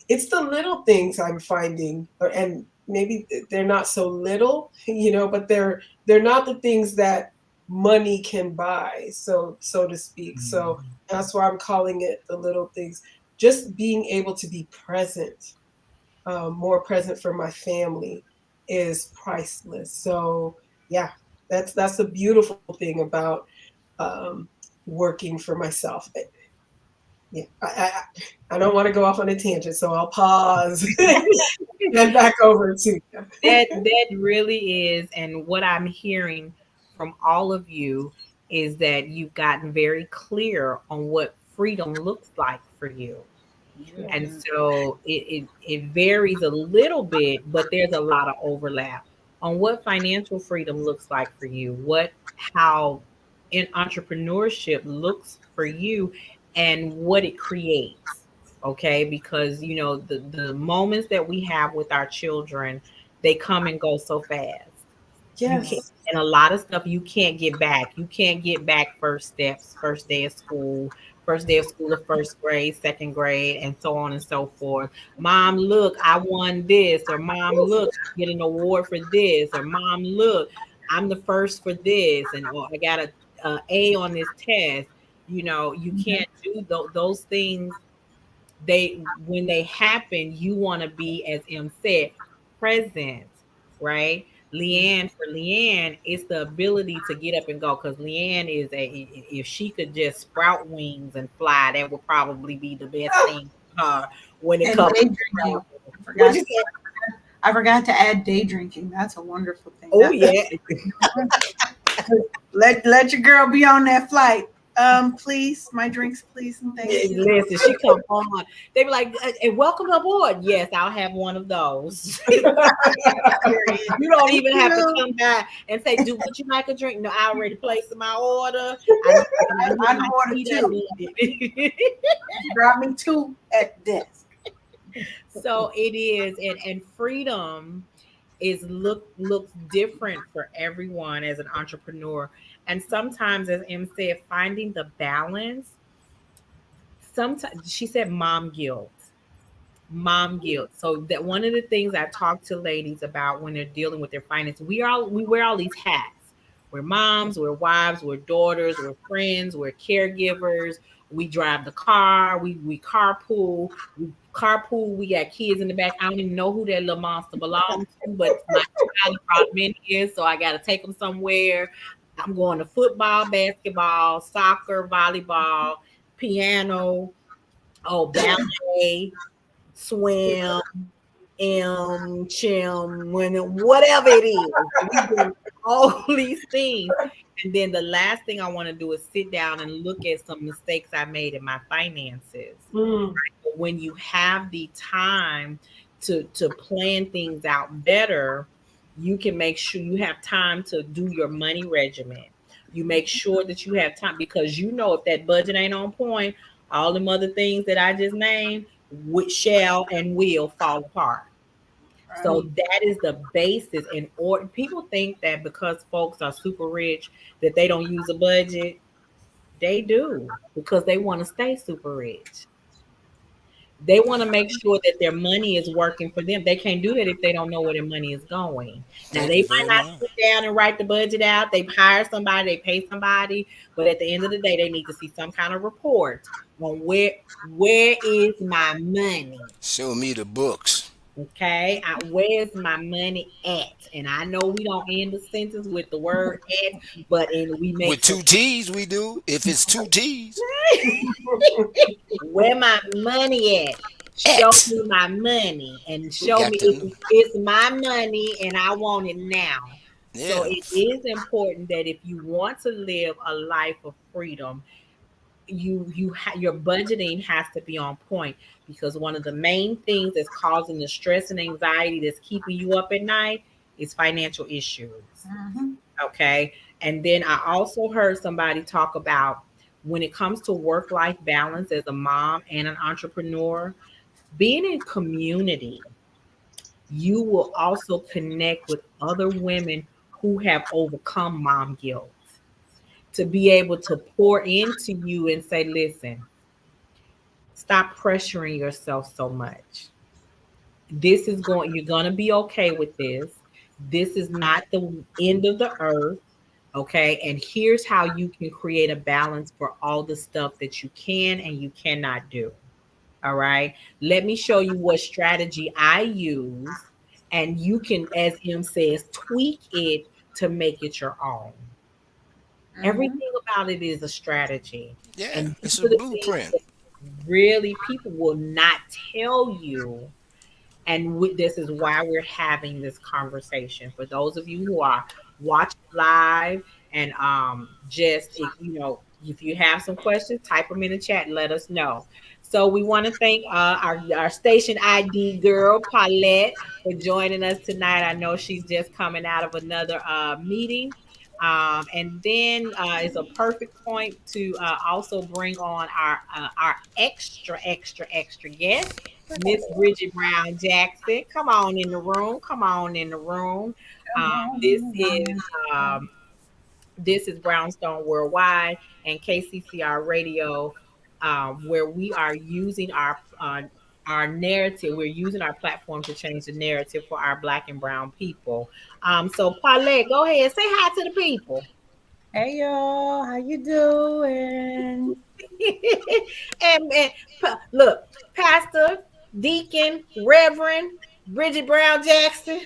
It's the little things I'm finding, and maybe they're not so little, but they're not the things that money can buy, so to speak. So that's why I'm calling it the little things. Just being able to be present, more present for my family, is priceless. So yeah, that's a beautiful thing about um, working for myself. Yeah, I don't want to go off on a tangent, so I'll pause and back over to you. That really is, and what I'm hearing from all of you is that you've gotten very clear on what freedom looks like for you. And so it varies a little bit, but there's a lot of overlap on what financial freedom looks like for you, what how in entrepreneurship looks for you, and what it creates. Okay, because the moments that we have with our children, they come and go so fast. You can't, Yes. and a lot of stuff you can't get back. You can't get back first steps, first day of school of first grade, second grade, and so on and so forth. Mom, look, I won this, or mom, look, I get an award for this, or mom, look, I'm the first for this, and or I got a on this test. You Mhm. can't do those things. They When they happen, you want to be, as M said, present, right? Leanne, for Leanne, it's the ability to get up and go, because Leanne is if she could just sprout wings and fly, that would probably be the best Oh, thing for her when it And comes day to drinking. travel. I What'd forgot. you say? I forgot to add day drinking. That's a wonderful thing. Oh yeah. Let your girl be on that flight. Please, my drinks, please, and thank you. Listen, she come on. They be like, and welcome aboard. Yes, I'll have one of those. Period. You don't Thank even have to you. come back and say, "Do would you like a drink?" No, I already placed my order. I need I my ordered seat. I two. need it. Brought me two at the desk. So it is, and freedom is looks different for everyone as an entrepreneur. And sometimes, as M said, finding the balance. Sometimes she said, mom guilt. So that one of the things I talk to ladies about when they're dealing with their finances, we wear all these hats. We're moms, we're wives, we're daughters, we're friends, we're caregivers. We drive the car, we carpool, we got kids in the back. I don't even know who that little monster belongs to, but my child brought him in here, so I gotta take him somewhere. I'm going to football, basketball, soccer, volleyball, piano, ballet, swim, chim, whatever it is. We do all these things. And then the last thing I want to do is sit down and look at some mistakes I made in my finances. mm, But when you have the time to plan things out better, you can make sure you have time to do your money regimen. You make sure that you have time, because if that budget ain't on point, all them other things that I just named, which shall and will fall apart. So that is the basis. And or people think that because folks are super rich that they don't use a budget. They do because they want to stay super rich. They want to make sure that their money is working for them. They can't do that if they don't know where their money is going. Now Thank they you might very not much. sit down and write the budget out. They hire somebody, they pay somebody, but at the end of the day, they need to see some kind of report on where is my money. Show me the books. Okay, where's my money at? And I know we don't end the sentence with the word at, but we make With some two T's, we do. If it's two T's, where my money at. Show X. me my money and We show me got to know. it's my money and I want it now. So Yeah. it is important that if you want to live a life of freedom, your budgeting has to be on point because one of the main things that's causing the stress and anxiety that's keeping you up at night is financial issues. Okay. And then I also heard somebody talk about when it comes to work life balance as a mom and an entrepreneur, being in community, you will also connect with other women who have overcome mom guilt to be able to pour into you and say, listen, stop pressuring yourself so much. You're going to be okay with this. This is not the end of the earth. Okay. And here's how you can create a balance for all the stuff that you can and you cannot do. All right. Let me show you what strategy I use. And you can, as M says, tweak it to make it your own. Everything about it is a strategy. Yeah. And these It's a are the things blueprint. that really people will not tell you. And this is why we're having this conversation. For those of you who are watching live and just, if you have some questions, type them in the chat and let us know. So we want to thank our station ID girl, Paulette, for joining us tonight. I know she's just coming out of another meeting. And then it's a perfect point to also bring on our extra guest, Miss Bridget Brown Jackson. Come on in the room. Come on in the room. Um, this is um, this is Brownstone Worldwide and KCCR Radio, where we are using our narrative. We're using our platform to change the narrative for our Black and Brown people. So Paulette, go ahead, say hi to the people. Hey y'all, how you doing? and look, Pastor, Deacon, Reverend Bridget Brown Jackson.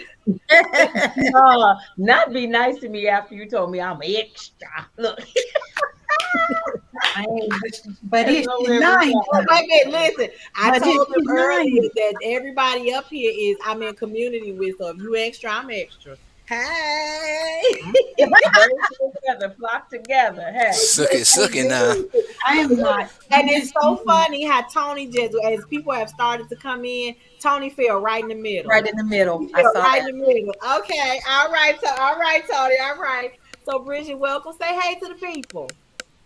No, not be nice to me after you told me I'm extra. Look, But it's Hello, nice. Oh, baby, listen, I But told it's them earlier nice. that everybody up here is I'm in community with. So if you extra, I'm extra. Hey. birds together, flock together. Hey, Suck it now. I am not. And it's so funny how Tony just, as people have started to come in, Tony fell right in the middle. right in the middle. He I fell saw right in that. the middle. Okay, all right, Tony, all right. So Bridget, welcome. Say hey to the people.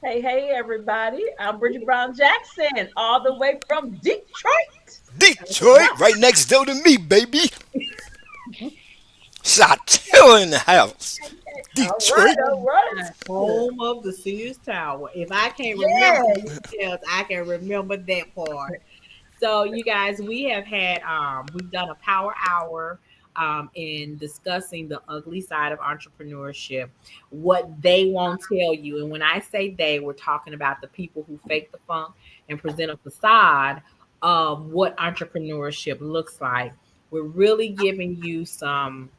Hey, everybody. I'm Bridget Brown Jackson, all the way from Detroit. Detroit, right next door to me, baby. Shot in the house. Detroit. All right. Home of the Sears Tower. If I can't remember Yeah. the details, I can remember that part. So you guys, we have had we've done a power hour in discussing the ugly side of entrepreneurship, what they won't tell you. And when I say they, we're talking about the people who fake the funk and present a facade of what entrepreneurship looks like. We're really giving you some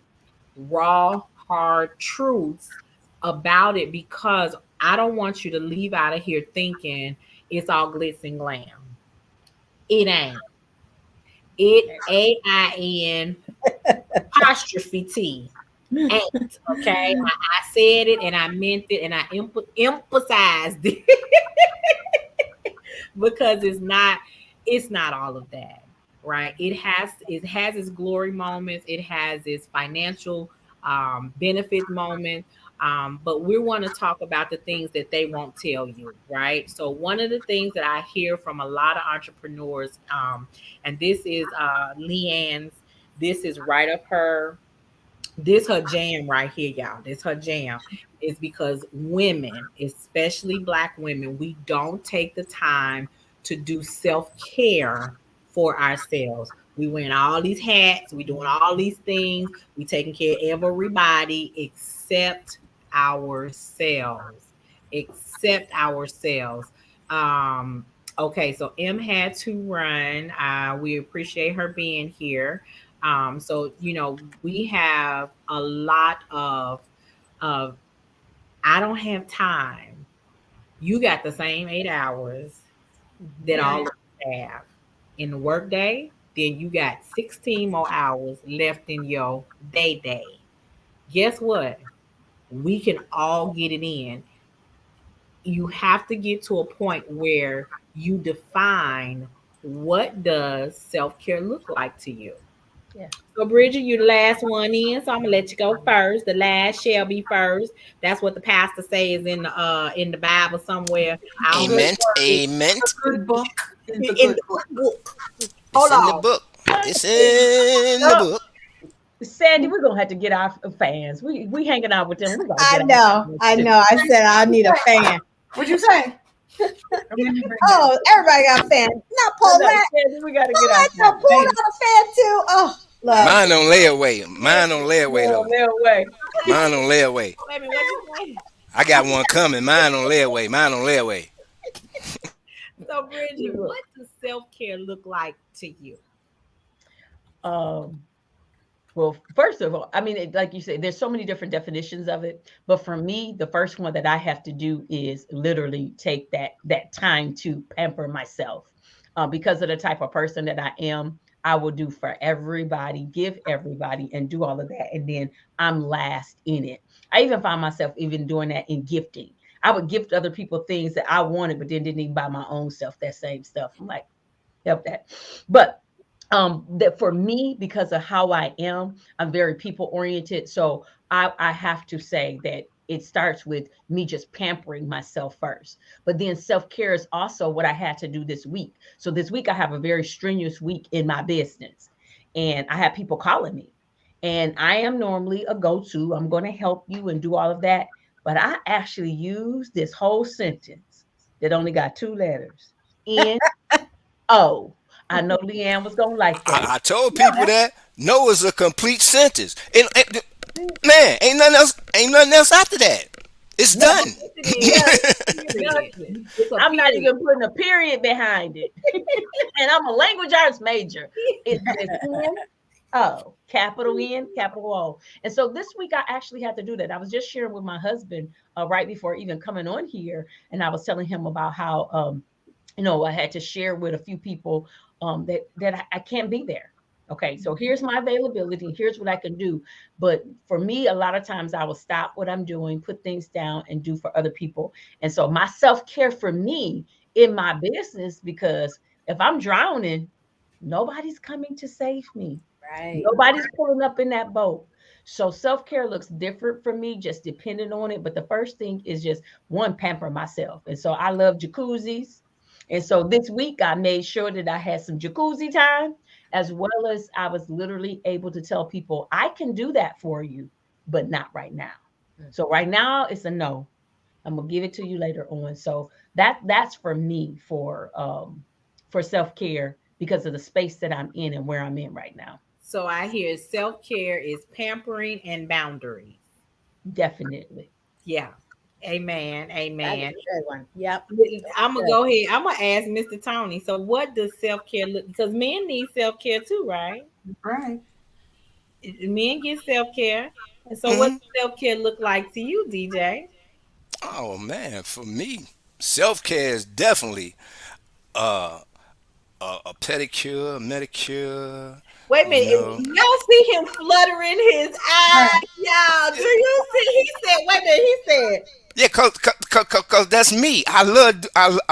raw, hard truths about it because I don't want you to leave out of here thinking it's all glitz and glam. It ain't. It AIN apostrophe T. Ain't. Okay. I said it and I meant it and I emphasized it because it's not all of that, right? It has its glory moments, it has its financial benefit moments. But we want to talk about the things that they won't tell you, right? So one of the things that I hear from a lot of entrepreneurs, and this is Leanne's, this is right up her, this her jam right here, y'all. This her jam is because women, especially black women, we don't take the time to do self-care for ourselves. We wearing all these hats, we doing all these things, we taking care of everybody except ourselves. Except ourselves. Um, okay, so M had to run. We appreciate her being here. So we have a lot of I don't have time. You got the same 8 hours that Yeah. all of us have in the workday. Then you got 16 more hours left in your day. Guess what? We can all get it in. You have to get to a point where you define what does self-care look like to you. Yeah. So, Bridget, you the last one in, so I'm gonna let you go first. The last shall be first. That's what the pastor says in the Bible somewhere. I don't know Good Amen. it, word. Amen. The good book is the in good the book. good book. It's Hold in the on. book. It's in the Oh, book. Sandy, we're gonna have to get our fans. We hanging out with them. We gotta I get our know. fans I too. know. I said I need a fan. What'd you say? Remember that. Oh, everybody got a fan. Not No, Paulette. Sandy, we gotta get our Paulette, no, fans. Paul Baby, got a fan too. Oh, look. Mine on layaway. Mine on layaway No, though. no way. Okay. Mine on layaway. Wait a minute. What you say? I got one coming. Mine on layaway. Mine on layaway. So, Bridget, Look, what does self care look like to you? Um, well, first of all, I mean, like you said, there's so many different definitions of it. But for me, the first one that I have to do is literally take that time to pamper myself, because of the type of person that I am. I will do for everybody, give everybody, and do all of that, and then I'm last in it. I even find myself even doing that in gifting. I would gift other people things that I wanted, but then didn't even buy my own stuff. That same stuff. I'm like, help that. But that for me, because of how I am, I'm very people oriented. So I have to say that it starts with me just pampering myself first. But then self-care is also what I had to do this week. So this week I have a very strenuous week in my business, and I have people calling me, and I am normally a go-to. I'm going to help you and do all of that, but I actually use this whole sentence that only got two letters: N-O. I know Leanne was gonna like that. I told people that no is a complete sentence. And man, ain't nothing else. Ain't nothing else after that. It's No, done. Yes, it is. Period. nothing. It's a I'm not period. even putting a period behind it. And I'm a language arts major. It's just N-O, capital N, capital O. And so this week I actually had to do that. I was just sharing with my husband right before even coming on here, and I was telling him about how I had to share with a few people that I can't be there. Okay, so here's my availability. Here's what I can do. But for me, a lot of times I will stop what I'm doing, put things down, and do for other people. And so my self care for me in my business, because if I'm drowning, nobody's coming to save me. Right. Nobody's pulling up in that boat. So self care looks different for me, just depending on it. But the first thing is just one, pamper myself. And so I love jacuzzis. And so this week I made sure that I had some jacuzzi time, as well as I was literally able to tell people, I can do that for you, but not right now. So right now it's a no. I'm gonna give it to you later on. So that's for me for self care because of the space that I'm in and where I'm in right now. So I hear self care is pampering and boundaries. Definitely. Yeah. Amen. That is Amen. a good one. Yep. I'm gonna go ahead. I'm gonna ask Mr. Tony. So, what does self care look? Because men need self care too, right? Right. Men get self care, and so what Mhm. does self care look like to you, DJ? Oh man, for me, self care is definitely uh, a pedicure, a manicure. Wait a You minute. know, Y'all see him fluttering his eyes, Right. y'all. Do you see? He said, "Wait a minute." He said. Yeah, cause that's me. I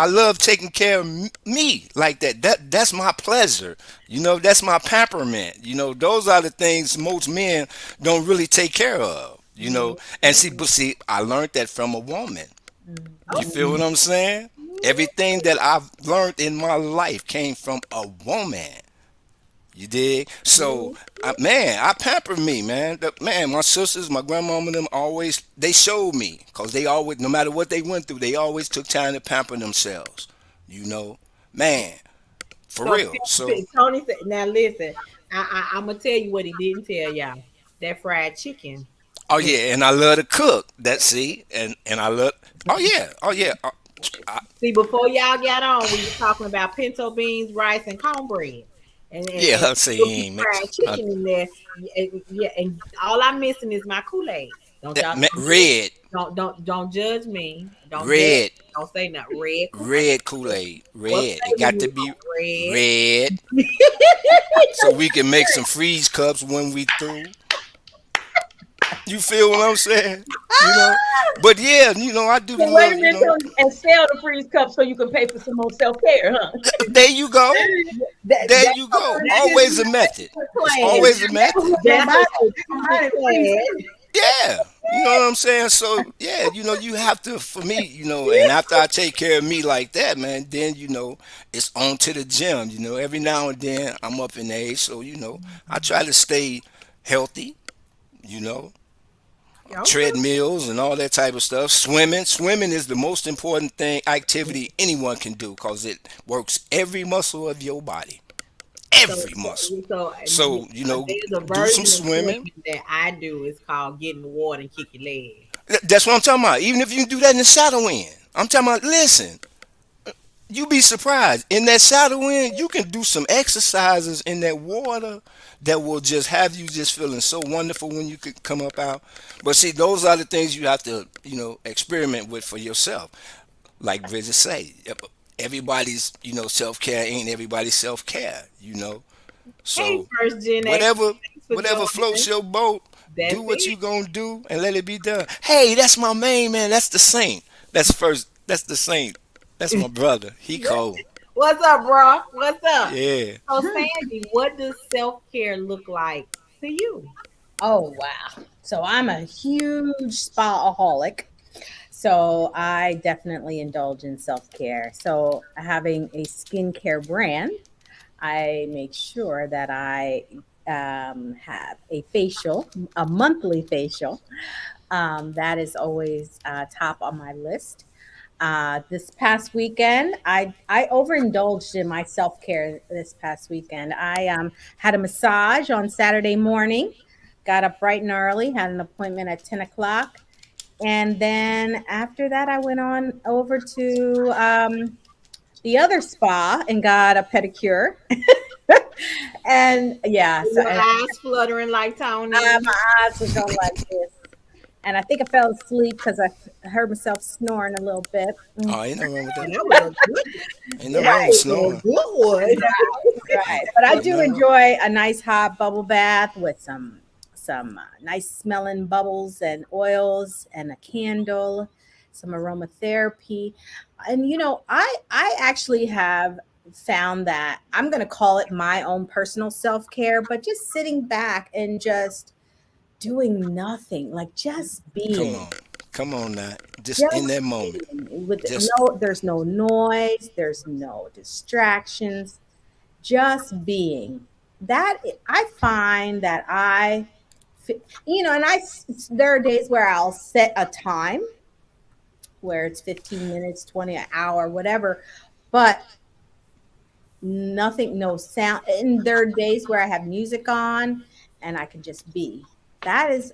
love taking care of me like that. That's my pleasure. That's my pamperment. Those are the things most men don't really take care of. And see, I learned that from a woman. You feel what I'm saying? Everything that I've learned in my life came from a woman. You dig? So, man, I pamper me, man. Man, my sisters, my grandmama, them always they showed me, cause they always, no matter what they went through, they always took time to pamper themselves. You know, man, for So real. So, Tony said, "Now listen, I'm gonna tell you what he didn't tell y'all. That fried chicken oh is yeah, and I love to cook. That see, and I love. Oh yeah, oh yeah. I, see before y'all got on, we were talking about pinto beans, rice, and cornbread, and yeah, see, put he some ain't fried mix. chicken in there. Yeah, and all I'm missing is my Kool-Aid. Don't y'all Red, don't judge me. Don't judge. red, Don't say nothing. Red Kool-Aid. red Kool Aid, What red. It flavor got you to want? be Red. red, so we can make some freeze cups when we through. You feel what I'm saying? You know. But yeah, I do the So wait little, a minute, Tony, and sell the freeze cup so you can pay for some more self care, huh? There you go. There That's you go. that is Always a method. the It's plan. always a method. That's Somebody, the somebody strategic freeze. plan. Yeah. You know what I'm saying? So yeah, you have to, for me, and after I take care of me like that, man, then it's on to the gym. Every now and then I'm up in age, so I try to stay healthy, you know, Okay. treadmills and all that type of stuff. Swimming is the most important thing activity anyone can do because it works every muscle of your body, So, every muscle. yeah, So there's a do some version of swimming. swimming that I do. It's called get in the water and kick your leg. That's what I'm talking about. Even if you do that in the shadow end, I'm talking about. Listen, you be surprised in that shadow end. You can do some exercises in that water that will just have you just feeling so wonderful when you could come up out. But see, those are the things you have to experiment with for yourself. Like Bridget say, everybody's self care ain't everybody's self care. Hey, So first Gen X, whatever thanks for whatever floats joining. your boat, do That's what it. you gonna do and let it be done. Hey, that's my main man. That's the saint. That's first. That's the saint. That's my brother. He cold. What's up, bro? What's up? Yeah. So, Sandy, what does self care look like to you? Oh, wow. So I'm a huge spa-aholic. So I definitely indulge in self-care. So having a skincare brand, I make sure that I have a facial, a monthly facial. That is always top on my list. This past weekend, I overindulged in my self care. This past weekend, I had a massage on Saturday morning. Got up bright and early, had an appointment at 10 o'clock, and then after that, I went on over to the other spa and got a pedicure. And yeah, so Your eyes fluttering like Tony. my eyes were going like this. And I think I fell asleep because I heard myself snoring a little bit. Oh, ain't nothing wrong with Oh, that. that was a good, Ain't nothing that wrong with Right, was snoring. a good one. right. But I Ain't do nothing wrong. enjoy a nice hot bubble bath with some nice smelling bubbles and oils and a candle, some aromatherapy. And I actually have found that I'm going to call it my own personal self-care, but just sitting back and just doing nothing, like just Come being. on. Come on now. Just in Just that moment. being with Just no, there's no noise, there's no distractions, just being. That I find that and there are days where I'll set a time where it's 15 minutes, 20, an hour, whatever, but nothing, no sound. And there are days where I have music on and I can just be. That is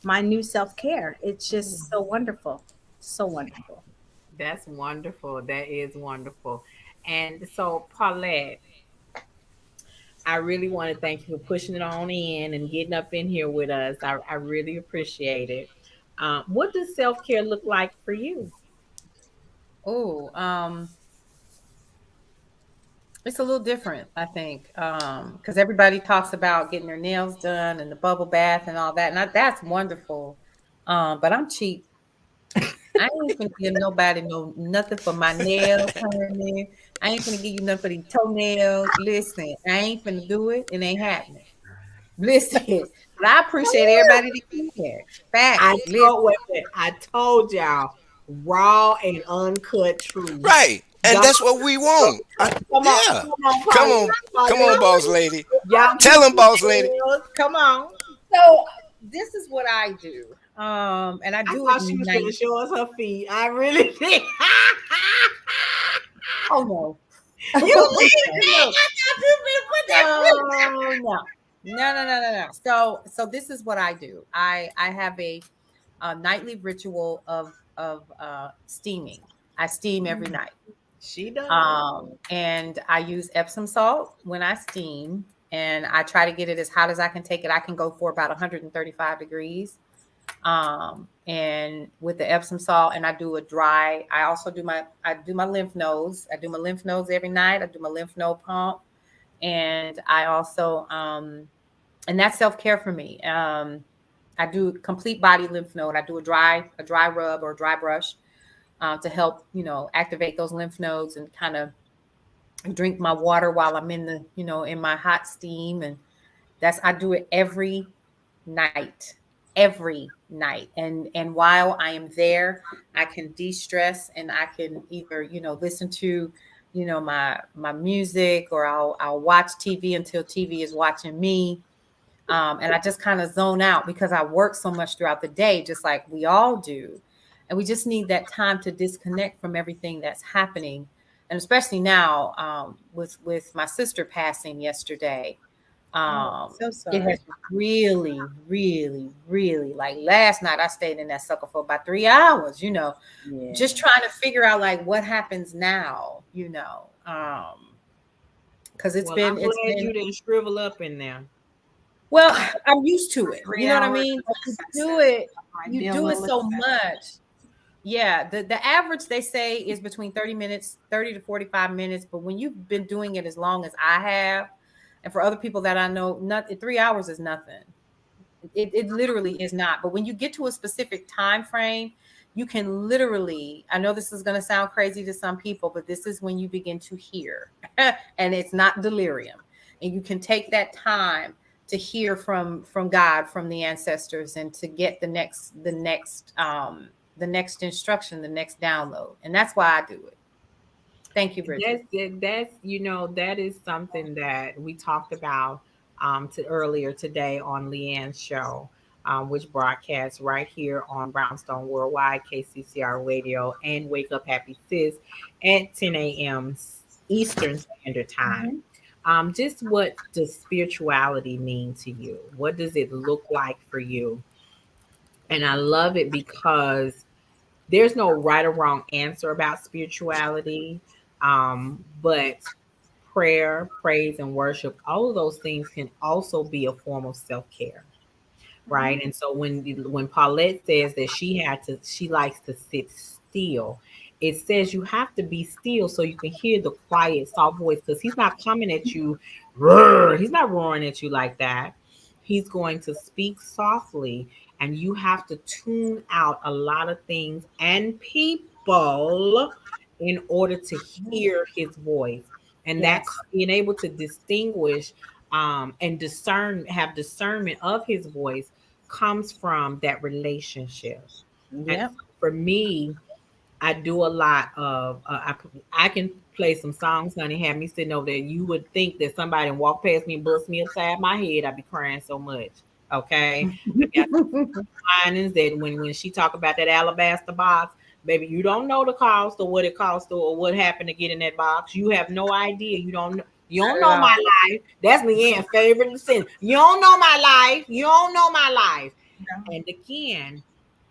my new self care. It's just so wonderful. So wonderful. That's wonderful. That is wonderful. And so, Paulette, I really want to thank you for pushing it on in and getting up in here with us. I really appreciate it. What does self care look like for you? Oh, it's a little different, I think, because everybody talks about getting their nails done and the bubble bath and all that, and that's wonderful. But I'm cheap. I ain't finna give nobody nothing for my nails, honey. I ain't finna give you nothing for these toenails. Listen, I ain't finna do it. It ain't happening. Listen, but I appreciate everybody that can. Facts. I told y'all, raw and uncut truth. Right. And Y'all, that's what we want. come on, Yeah. come on, Come Polly. on. Come on, Polly. boss lady. Y'all Tell keep him, your boss lady. nails. Come on. So this is what I do. And I I do it thought she was night. gonna show us her feet. I really did. Oh no. You Oh, did. no. I thought you been put that. No, no. No. So this is what I do. I have a nightly ritual of steaming. I steam every night. She does. And I use Epsom salt when I steam, and I try to get it as hot as I can take it. I can go for about 135 degrees. And with the Epsom salt, and I do a dry. I do my lymph nodes. I do my lymph nodes every night. I do my lymph node pump, and I also and that's self-care for me. I do complete body lymph node. I do a dry rub or a dry brush to help, activate those lymph nodes, and kind of drink my water while I'm in in my hot steam. And I do it night, every night. And while I am there, I can de-stress, and I can either, listen to, my music, or I'll watch TV until TV is watching me. And I just kind of zone out because I work so much throughout the day, just like we all do. And we just need that time to disconnect from everything that's happening. And especially now, with my sister passing yesterday, So it has sorry. really, really, really, like last night I stayed in that sucker for about 3 hours, Yeah. just trying to figure out like what happens now, because Well, I'm it's glad you been didn't shrivel up in there. well, I'm used to it. You Three know what I hours. mean? Like, Right, you dealing do it with so that. much. Yeah, the average they say is between 30 minutes, 30 to 45 minutes. But when you've been doing it as long as I have, and for other people that I know, 3 hours is nothing. It literally is not. But when you get to a specific time frame, you can literally, I know this is going to sound crazy to some people, but this is when you begin to hear, and it's not delirium. And you can take that time to hear from God, from the ancestors, and to get the next instruction, the next download. And that's why I do it. Thank you, Bridget. That is something that we talked about earlier today on Leanne's show, which broadcasts right here on Brownstone Worldwide, KCCR Radio, and Wake Up Happy Sis at 10 a.m. Eastern Standard Time. Just what does spirituality mean to you? What does it look like for you? And I love it because there's no right or wrong answer about spirituality. But prayer, praise, and worship, all of those things can also be a form of self-care, right? And so when Paulette says that she likes to sit still, it says you have to be still so you can hear the quiet, soft voice, because he's not coming at you, roar. He's not roaring at you like that. He's going to speak softly, and you have to tune out a lot of things and people in order to hear his voice. And that Yes. being able to distinguish and have discernment of his voice comes from that relationship. And Yep. so for me, I do a lot of I can play some songs, honey. Have me sitting over there. You would think that somebody walked past me and bust me upside my head. I'd be crying so much. Okay, I got linings that when she talk about that alabaster box, baby, you don't know the cost or what it cost or what happened to get in that box. You have no idea. You don't know. You don't know my life. That's Leanne's favorite sin. You don't know my life. You don't know my life. Yeah. And again,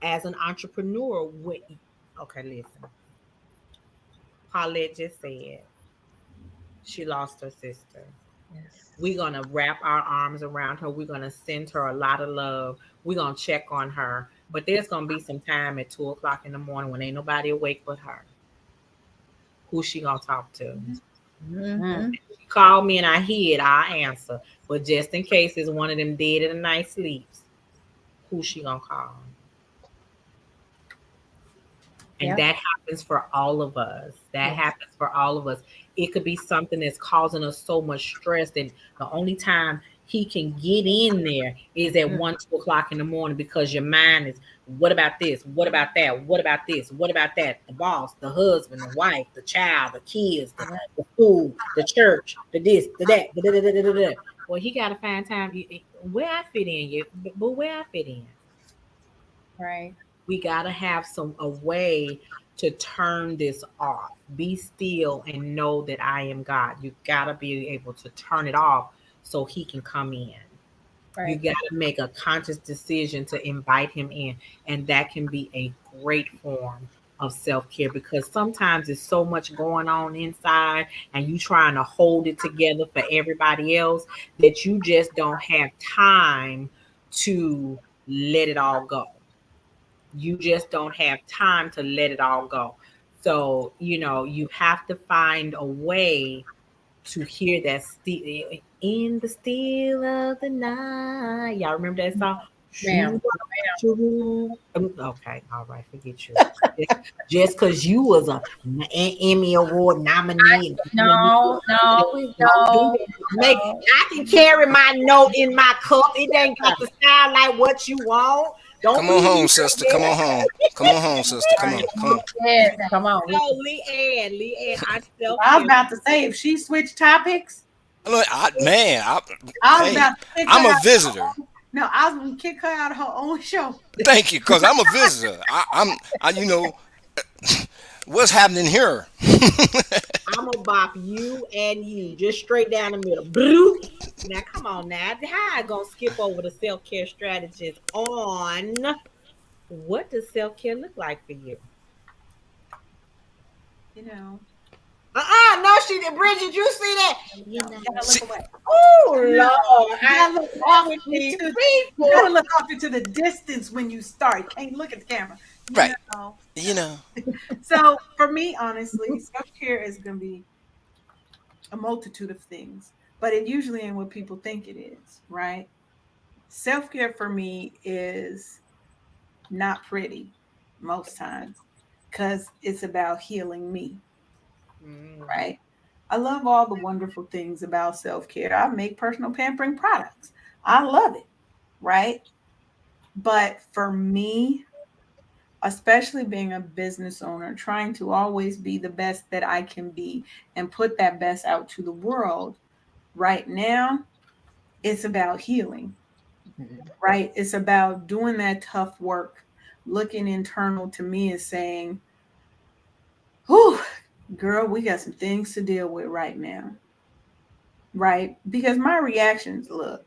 as an entrepreneur, okay, listen. Paulette just said she lost her sister. Yes. We're going to wrap our arms around her. We're going to send her a lot of love. We're going to check on her. But there's going to be some time at 2 o'clock in the morning when ain't nobody awake but her. Who's she going to talk to? Mhm. She called me and I hid, I'll answer. But just in case it's one of them dead of the night sleeps, who's she going to call? And that happens for all of us. That happens for all of us. It could be something that's causing us so much stress that the only time he can get in there is at 1, 2 o'clock in the morning because your mind is, what about this? What about that? What about this? What about that? The boss, the husband, the wife, the child, the kids, the food, the church, the this, the that, the da, da, da, da, da, da. Well, he got to find time. Where I fit in, but where I fit in. Right. We got to have a way to turn this off. Be still and know that I am God. You got to be able to turn it off so he can come in. You Right. got to make a conscious decision to invite him in. And that can be a great form of self-care because sometimes there's so much going on inside and you trying to hold it together for everybody else that you just don't have time to let it all go. You just don't have time to let it all go. So, you have to find a way to hear that still in the still of the night. Y'all remember that song? Ma'am. Okay, all right, forget you. Just because you was an Emmy Award nominee. No, no, Don't do no, that. no. I can carry my note in my cup. It ain't got to sound like what you want. Don't Come on do home, me sister. like Come on that. home. Come on home, sister. Come Right. on. Come on. Yes, come on. So Leanne, I self I was care. about to say, if she switched topics, Look, man, I was hey, about to kick her I'm a out. visitor. No, I was going to kick her out of her own show. Thank you, cause I'm a visitor. What's happening here? I'm gonna bop you and you just straight down the middle. Bloop. Now, come on now. How I gonna skip over the self care strategies on what does self care look like for you? You know, No, she did. Bridget, you see that? You know. you gotta See, look away. Oh No, Lord, you I gotta look love off with these into you people. gotta look off into the distance when you start. Can't look at the camera. right. No. You know. So for me, honestly, self-care is gonna be a multitude of things, but it usually ain't what people think it is, right? Self-care for me is not pretty most times because it's about healing me, Mm, right? I love all the wonderful things about self-care. I make personal pampering products. I love it, right? But for me, especially being a business owner, trying to always be the best that I can be and put that best out to the world, right now, it's about healing, right? It's about doing that tough work, looking internal to me and saying, whew, girl, we got some things to deal with right now, right? Because my reactions, look,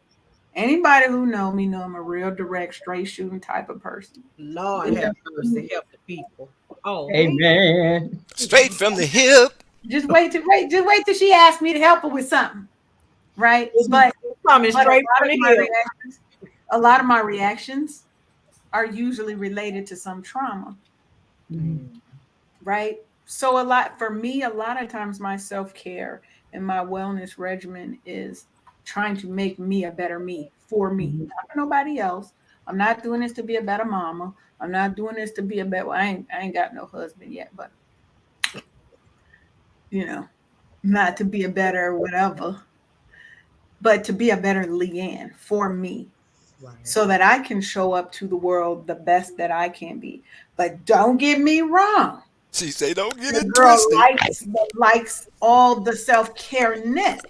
anybody who know me know I'm a real direct, straight shooting type of person. Lord have mercy, help the people. Oh, hey, Amen. Straight from the hip. Just wait till she asks me to help her with something, right? this is But coming but straight from the hill. a lot of my reactions are usually related to some trauma, Mhm. Mm, right? So a lot for me, a lot of times my self-care and my wellness regimen is trying to make me a better me for me, Mhm. not for nobody else. I'm not doing this to be a better mama. I'm not doing this to be a better. Well, I ain't got no husband yet, but you know, not to be a better whatever, but to be a better Leanne for me, right. so that I can show up to the world the best that I can be. But don't get me wrong. She say, don't get The it girl twisted. likes all the self-careness.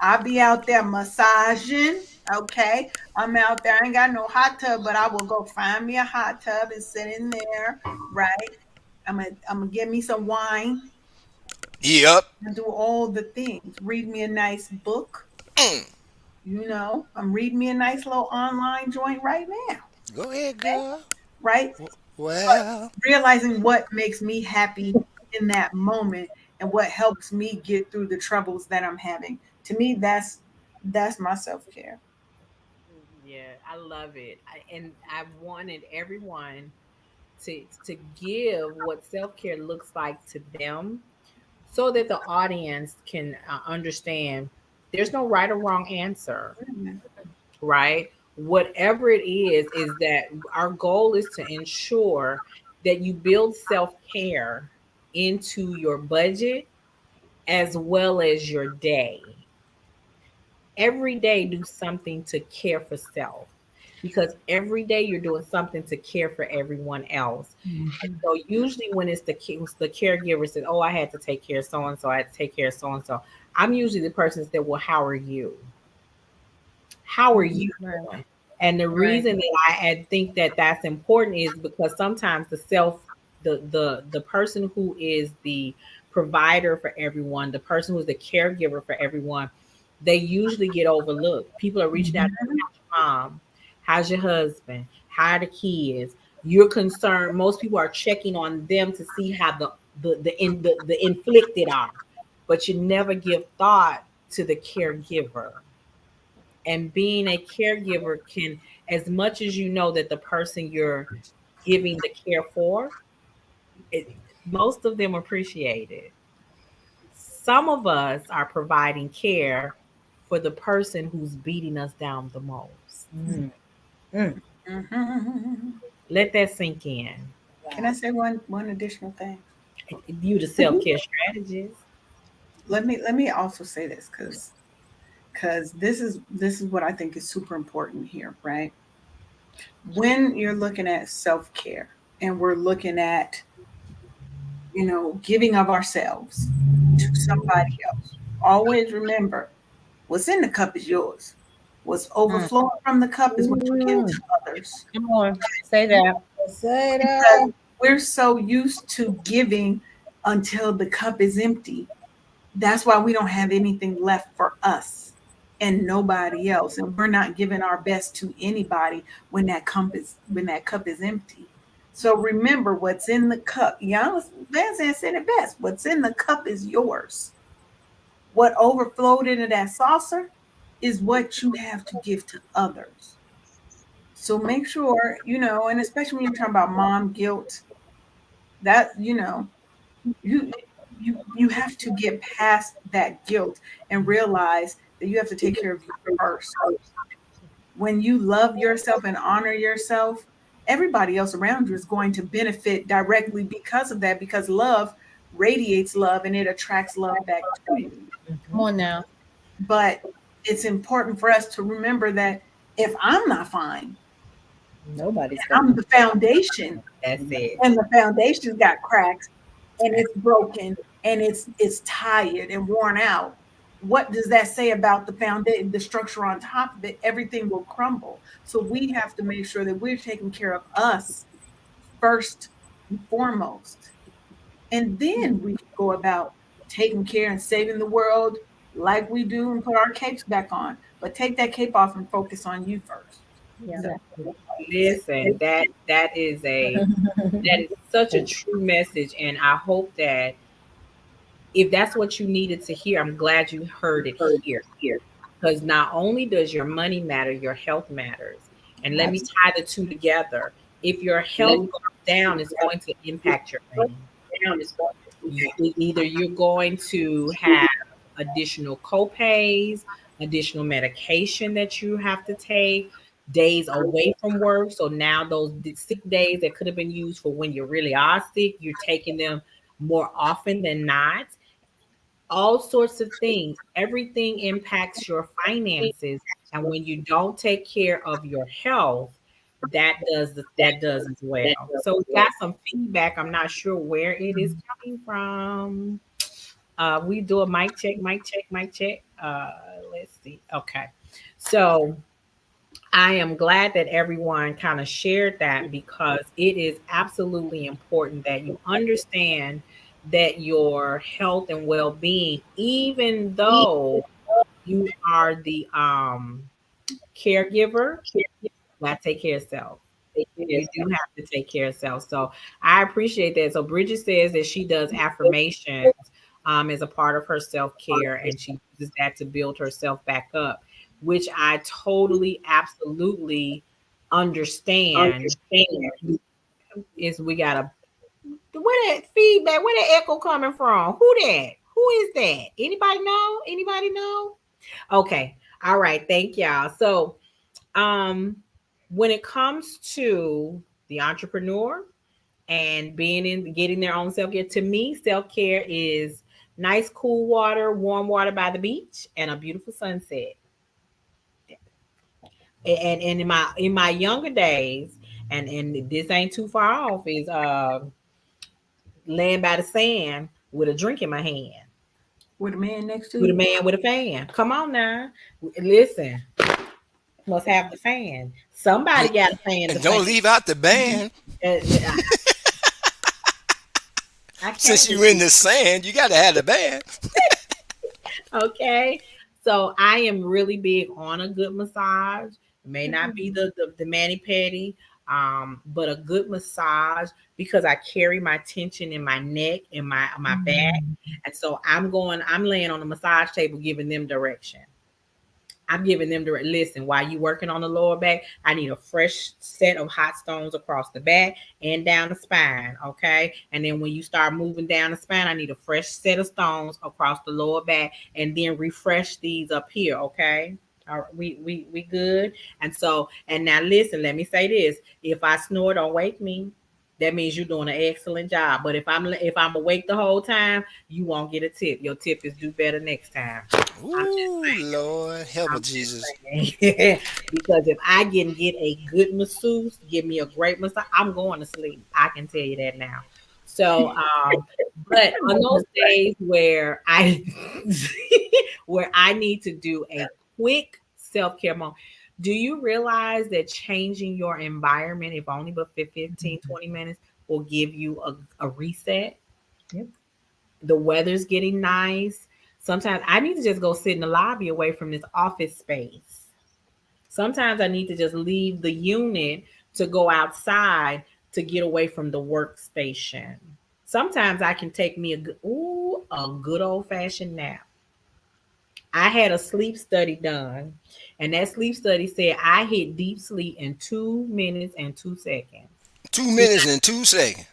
I be out there massaging. Okay. I'm out there. I ain't got no hot tub, but I will go find me a hot tub and sit in there. Right. I'm gonna get me some wine Yep. and do all the things. Read me a nice book. Mm. I'm reading me a nice little online joint right now. Go ahead, girl. Right. Well, Realizing what makes me happy in that moment and what helps me get through the troubles that I'm having. To me, that's my self-care. Yeah, I love it. And I wanted everyone to give what self care looks like to them, so that the audience can understand. There's no right or wrong answer, right? Whatever it is that our goal is to ensure that you build self-care into your budget as well as your day. Every day do something to care for self, because every day you're doing something to care for everyone else. And Mhm. so usually when it's the caregiver says, oh, I had to take care of so and so, I had to take care of so and so, I'm usually the person that said, well, how are you? How are you Right. doing? And the Right. reason that I think that that's important is because sometimes the person who is the provider for everyone, the person who's the caregiver for everyone, they usually get overlooked. People are reaching out to you, Mhm. how's your mom? How's your husband? How are the kids? You're concerned. Most people are checking on them to see how the inflicted are, but you never give thought to the caregiver. And being a caregiver can, as much as you know that the person you're giving the care for, it, most of them appreciate it. Some of us are providing care for the person who's beating us down the most. Mm. Mm. Mhm. Let that sink in. Can I Wow. say one additional thing? You the self-care strategist. Let me also say this, because this is what I think is super important here, right? When you're looking at self-care and we're looking at, giving of ourselves to somebody else, always remember what's in the cup is yours. What's Mm. overflowing from the cup is what you give Mm. to others. Come on, say that. Say Because that. we're so used to giving until the cup is empty. That's why we don't have anything left for us and nobody else. And we're not giving our best to anybody when that cup is empty. So remember what's in the cup. Giannis Van Zandt said it best. What's in the cup is yours. What overflowed into that saucer is what you have to give to others. So make sure, and especially when you're talking about mom guilt, that you you have to get past that guilt and realize that you have to take care of you first. When you love yourself and honor yourself, everybody else around you is going to benefit directly because of that, because love radiates love and it attracts love back to you. Come on now. But it's important for us to remember that if I'm not fine, Nobody's gonna I'm be. the foundation, That's it. and the foundation's got cracks and it's broken and it's tired and worn out. What does that say about the foundation, the structure on top of it? Everything will crumble. So we have to make sure that we're taking care of us first and foremost, and then we can go about taking care and saving the world like we do and put our capes back on. But take that cape off and focus on you first. Yeah. So Listen, that is such a true message, and I hope that if that's what you needed to hear, I'm glad you heard it here. Because not only does your money matter, your health matters. And let me tie the two together. If your health goes down, it's going to impact your money. Either you're going to have additional copays, additional medication that you have to take, days away from work. So now those sick days that could have been used for when you really are sick, you're taking them more often than not. All sorts of things. Everything impacts your finances. And when you don't take care of your health, that does as well. So we got some feedback. I'm not sure where it is coming from. We do a mic check, mic check, mic check. Let's see. Okay. So I am glad that everyone kind of shared that, because it is absolutely important that you understand that your health and well-being, even though you are the caregiver, you gotta take care of self. You do have to take care of self. So I appreciate that. So Bridget says that she does affirmations as a part of her self-care, and she uses that to build herself back up, which I totally, absolutely understand. Is we gotta, where that feedback, where that echo coming from? Who that? Who is that? Anybody know? Anybody know? Okay. All right. Thank y'all. So um when it comes to the entrepreneur and being in getting their own self care. To me, self care is nice, cool water, warm water by the beach, and a beautiful sunset. And in my younger days, and this ain't too far off, is laying by the sand with a drink in my hand, With a man next to with a you. man with a fan. Come on now, listen, must have the fan. Somebody And, got a fan. The and fan. don't leave out the band. I, I Since can't. you in the sand, you got to have the band. Okay. So I am really big on a good massage. It may not be the mani pedi, but a good massage because I carry my tension in my neck and my back. And so I'm laying on the massage table giving them direction. I'm giving them direct listen, while you working on the lower back, I need a fresh set of hot stones across the back and down the spine. Okay. And then when you start moving down the spine, I need a fresh set of stones across the lower back and then refresh these up here. Okay. All right, we good. And so, and now listen, let me say this. If I snore, don't wake me. That means you're doing an excellent job. But if I'm awake the whole time, you won't get a tip. Your tip is do better next time. I'm just Ooh, Lord, help me, I'm just Jesus. saying. Because if I can get a good masseuse, give me a great massage, I'm going to sleep. I can tell you that now. So, but on those days where I where I need to do a quick self-care moment, do you realize that changing your environment, if only but for 15, 20 minutes, will give you a reset? Yep. The weather's getting nice. Sometimes I need to just go sit in the lobby away from this office space. Sometimes I need to just leave the unit to go outside to get away from the workstation. Sometimes I can take me a good old fashioned nap. I had a sleep study done, and that sleep study said I hit deep sleep in 2 minutes and 2 seconds. 2 minutes and 2 seconds.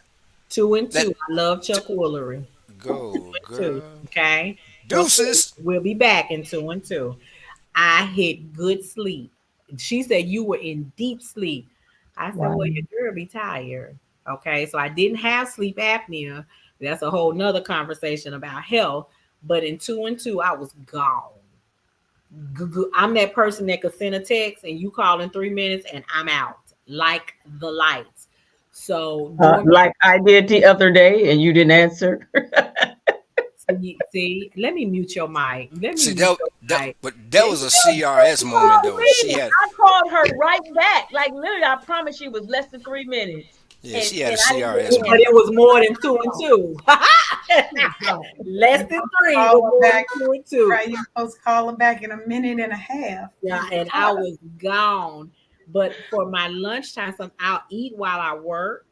Two and That two. I love Chuck Woolery. go, Two. girl. Okay. Okay. Deuces. We'll be back in 2 and 2. I hit good sleep. She said you were in deep sleep. I said, Wow. well, your girl be tired. Okay. So I didn't have sleep apnea. That's a whole nother conversation about health. But in 2 and 2, I was gone. I'm that person that could send a text and you call in 3 minutes and I'm out like the lights. So during Like I did the other day, and you didn't answer. see, let me mute your mic. Let me See mute your mic. but that was a CRS moment though. She had, I called her right back. Like literally, I promise you, it was less than 3 minutes. yeah, And she had a I didn't CRS get But an it moment. was more than 2 and 2. She was gone. Less You're than supposed to three, but call her more than back. 2 and 2. Right, you're supposed to call her back in a minute and a half. Yeah, and I was gone. But for my lunchtime, I'll eat while I work,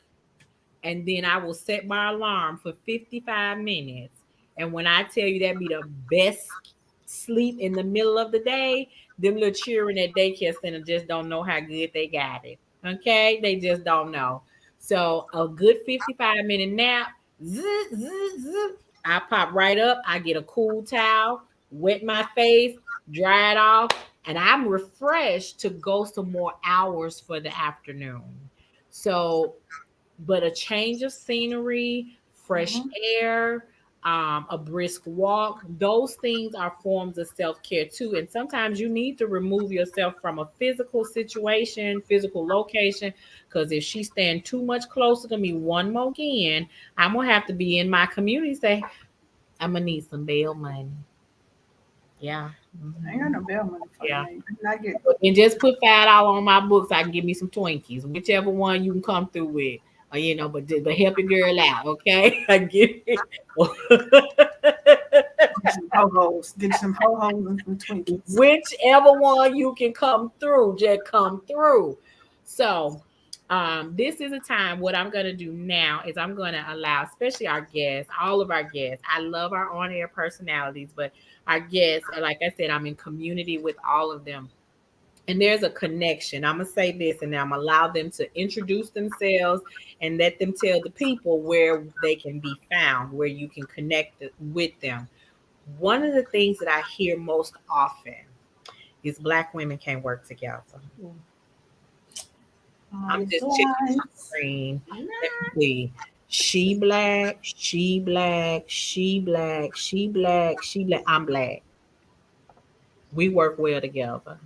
and then I will set my alarm for 55 minutes. And when I tell you that be the best sleep in the middle of the day, them little children at daycare center just don't know how good they got it. Okay, they just don't know. So a good 55-minute nap, zzz, zzz, zzz, I pop right up. I get a cool towel, wet my face, dry it off, and I'm refreshed to go some more hours for the afternoon. So but a change of scenery, fresh Mhm. air, a brisk walk, those things are forms of self care too. And sometimes you need to remove yourself from a physical situation, physical location, because if she stand too much closer to me one more again, I'm gonna have to be in my community. Say, I'm gonna need some bail money. Yeah. I ain't got Mhm. no bail money for you. Yeah. Man. Not get And just put $5 on my books. I can give me some Twinkies, whichever one you can come through with. But help your girl out, okay? I get it. some ho-hos. Get you some ho-hos and some Twinkies. Whichever one you can come through, just come through. So, this is a time. What I'm going to do now is I'm going to allow, especially our guests, all of our guests. I love our on-air personalities, but our guests, like I said, I'm in community with all of them. And there's a connection. I'm gonna say this, and I'm gonna allow them to introduce themselves and let them tell the people where they can be found, where you can connect with them. One of the things that I hear most often is Black women can't work together. I'm Eyes just checking my lies. screen. Let me see. She black, she black, she black, she black, she black. I'm black. We work well together.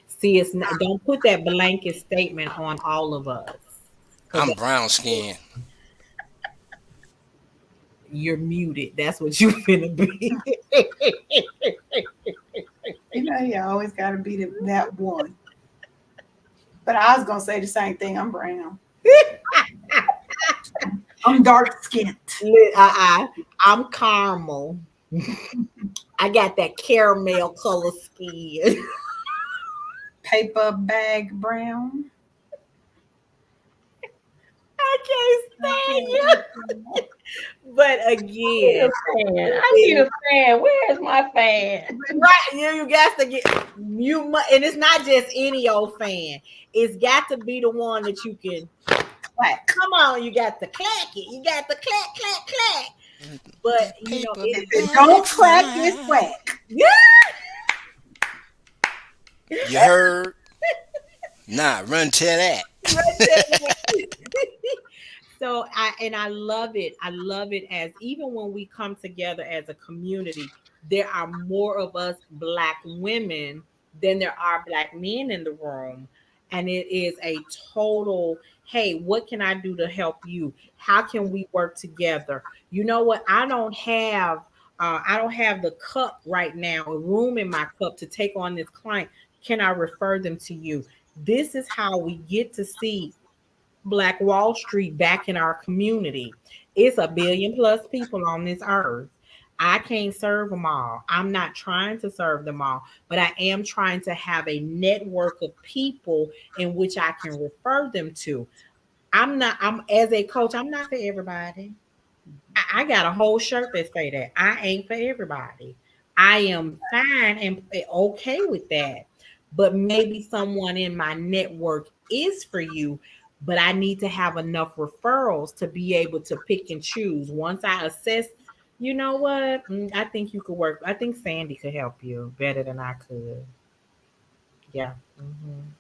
See, it's not, don't put that blanket statement on all of us because I'm brown skinned. you're muted. That's what you finna be. You always got to be that one. But I was gonna say the same thing. I'm brown. I'm dark skinned. I'm caramel. I got that caramel color skin. Paper bag brown. I can't stand you. But again, I need a fan. Where's my fan? right? You got to get and it's not just any old fan. It's got to be the one that you can Clack. come on. You got to clack it. You got to clack, clack, clack. But If it don't clack, it's whack. Yeah. You heard? Nah, run to that. So I love it. I love it as even when we come together as a community, there are more of us Black women than there are Black men in the room. And it is a total, hey, what can I do to help you? How can we work together? You know what? I don't have the cup right now, a room in my cup to take on this client. Can I refer them to you? This is how we get to see Black Wall Street back in our community. It's a billion plus people on this earth. I can't serve them all. I'm not trying to serve them all, but I am trying to have a network of people in which I can refer them to. I'm as a coach, I'm not for everybody. I got a whole shirt that say that. I ain't for everybody. I am fine and okay with that. But maybe someone in my network is for you, but I need to have enough referrals to be able to pick and choose. Once I assess, you know what? I think you could work. I think Sandy could help you better than I could. Yeah.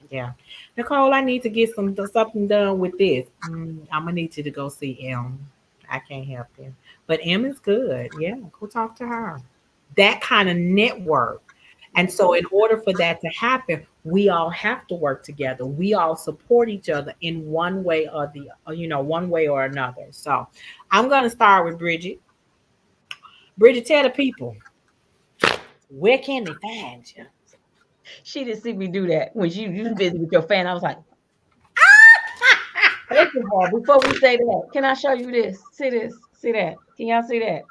Yeah. Nicole, I need to get something done with this. I'm gonna need you to go see M. I can't help you. But M is good. Yeah, go talk to her. That kind of network. And so in order for that to happen, we all have to work together. We all support each other in one way or one way or another. So I'm gonna start with Bridget. Bridget, tell the people, where can they find you? She didn't see me do that when you was busy with your fan. I was like, first of all, before we say that, can I show you this? See this? See that? Can y'all see that?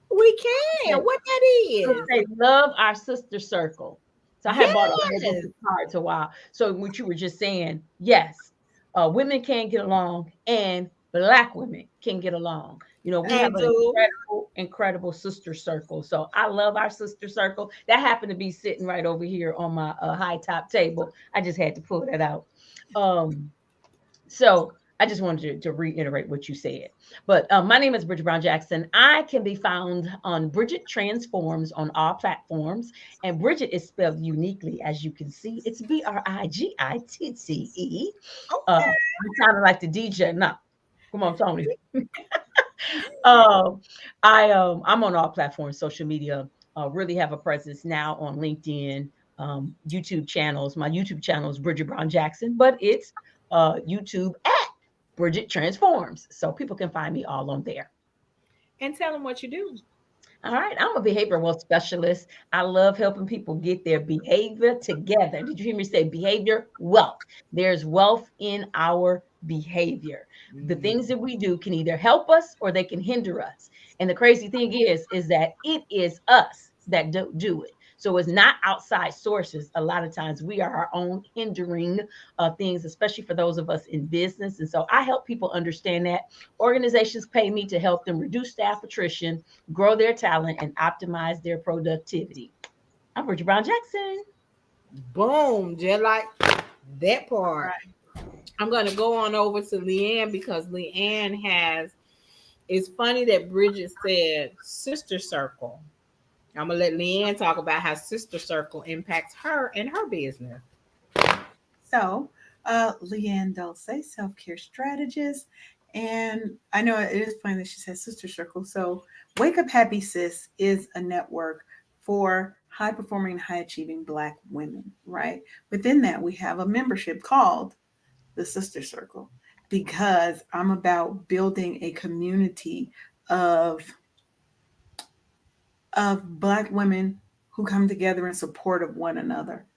We can. What that is? They love our sister circle. So I had bought a whole bunch Yes. of cards a while. So what you were just saying, yes, women can get along and Black women can get along. You know, we They have an do. incredible sister circle. So I love our sister circle. That happened to be sitting right over here on my high top table. I just had to pull that out. So I just wanted to reiterate what you said. But my name is Bridget Brown Jackson. I can be found on Bridget Transforms on all platforms. And Bridget is spelled uniquely, as you can see. It's Brigitte. Okay. I'm sounding like the DJ. No, come on, Tony. Um, I'm on all platforms, social media. Really have a presence now on LinkedIn, YouTube channels. My YouTube channel is Bridget Brown Jackson, but it's YouTube at Bridget Transforms, so people can find me all on there. And tell them what you do. All right, I'm a behavioral wealth specialist. I love helping people get their behavior together. Did you hear me say behavior wealth? There's wealth in our behavior. The things that we do can either help us or they can hinder us. And the crazy thing is that it is us that do it. So it's not outside sources. A lot of times we are our own hindering things, especially for those of us in business. And so I help people understand that organizations pay me to help them reduce staff attrition, grow their talent, and optimize their productivity. I'm Bridget Brown Jackson. Boom. Just like that part. Right. I'm going to go on over to Leanne because Leanne it's funny that Bridget said sister circle. I'm going to let Leanne talk about how sister circle impacts her and her business. So Leanne Dulce, self-care strategist. And I know it is funny that she says sister circle. So Wake Up Happy Sis is a network for high performing, high achieving Black women, right? Within that, we have a membership called the Sister Circle because I'm about building a community of Black women who come together in support of one another,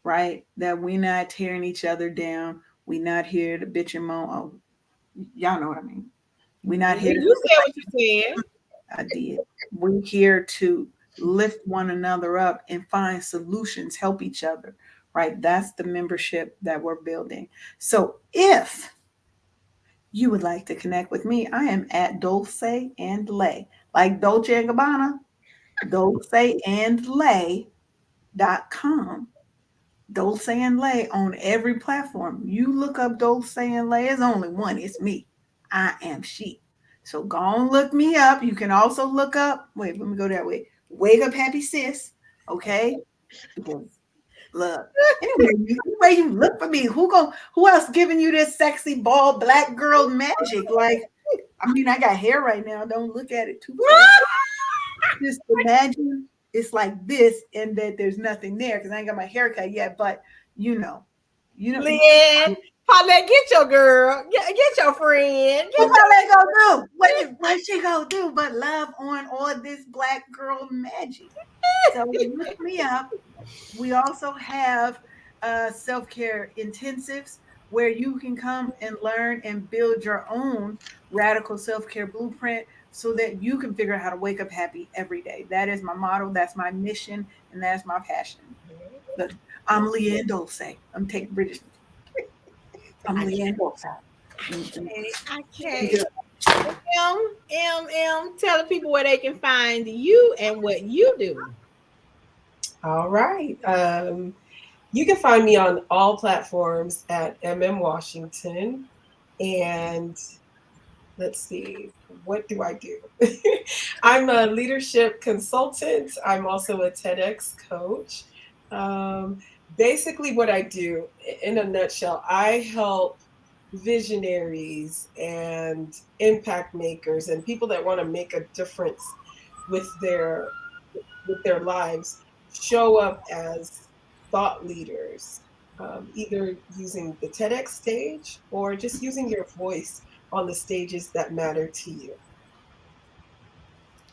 right? That we're not tearing each other down. We're not here to bitch and moan. Oh, y'all know what I mean. We're not here to. You said what you said. I did. We're here to lift one another up and find solutions, help each other, right? That's the membership that we're building. So if you would like to connect with me, I am at Dulce and Lay, like Dolce and Gabbana, dulceandlay.com. Dulce and Lay on every platform. You look up Dulce and Lay, there's only one. It's me. I am she. So go on, look me up. You can also look up, wait, let me go that way. Wake Up Happy Sis. Okay. Because look. Anyway, you look for me. Who else giving you this sexy bald Black girl magic? Like, I mean, I got hair right now. Don't look at it too close. Just imagine it's like this and that there's nothing there because I ain't got my haircut yet, but you know. Lynn, Paulette, get your girl, get your friend. What Paulette gonna do? What she gonna do but love on all this Black girl magic? So look me up. We also have self-care intensives where you can come and learn and build your own radical self-care blueprint so that you can figure out how to wake up happy every day. That is my motto, that's my mission, and that's my passion. Look, I'm Leanne Dulce. I'm taking British. I'm Leanne Dulce. Okay. Tell the people where they can find you and what you do. All right. You can find me on all platforms at Washington. And let's see, what do I do? I'm a leadership consultant. I'm also a TEDx coach. Basically, what I do, in a nutshell, I help visionaries and impact makers and people that want to make a difference with their lives show up as thought leaders, either using the TEDx stage or just using your voice on the stages that matter to you.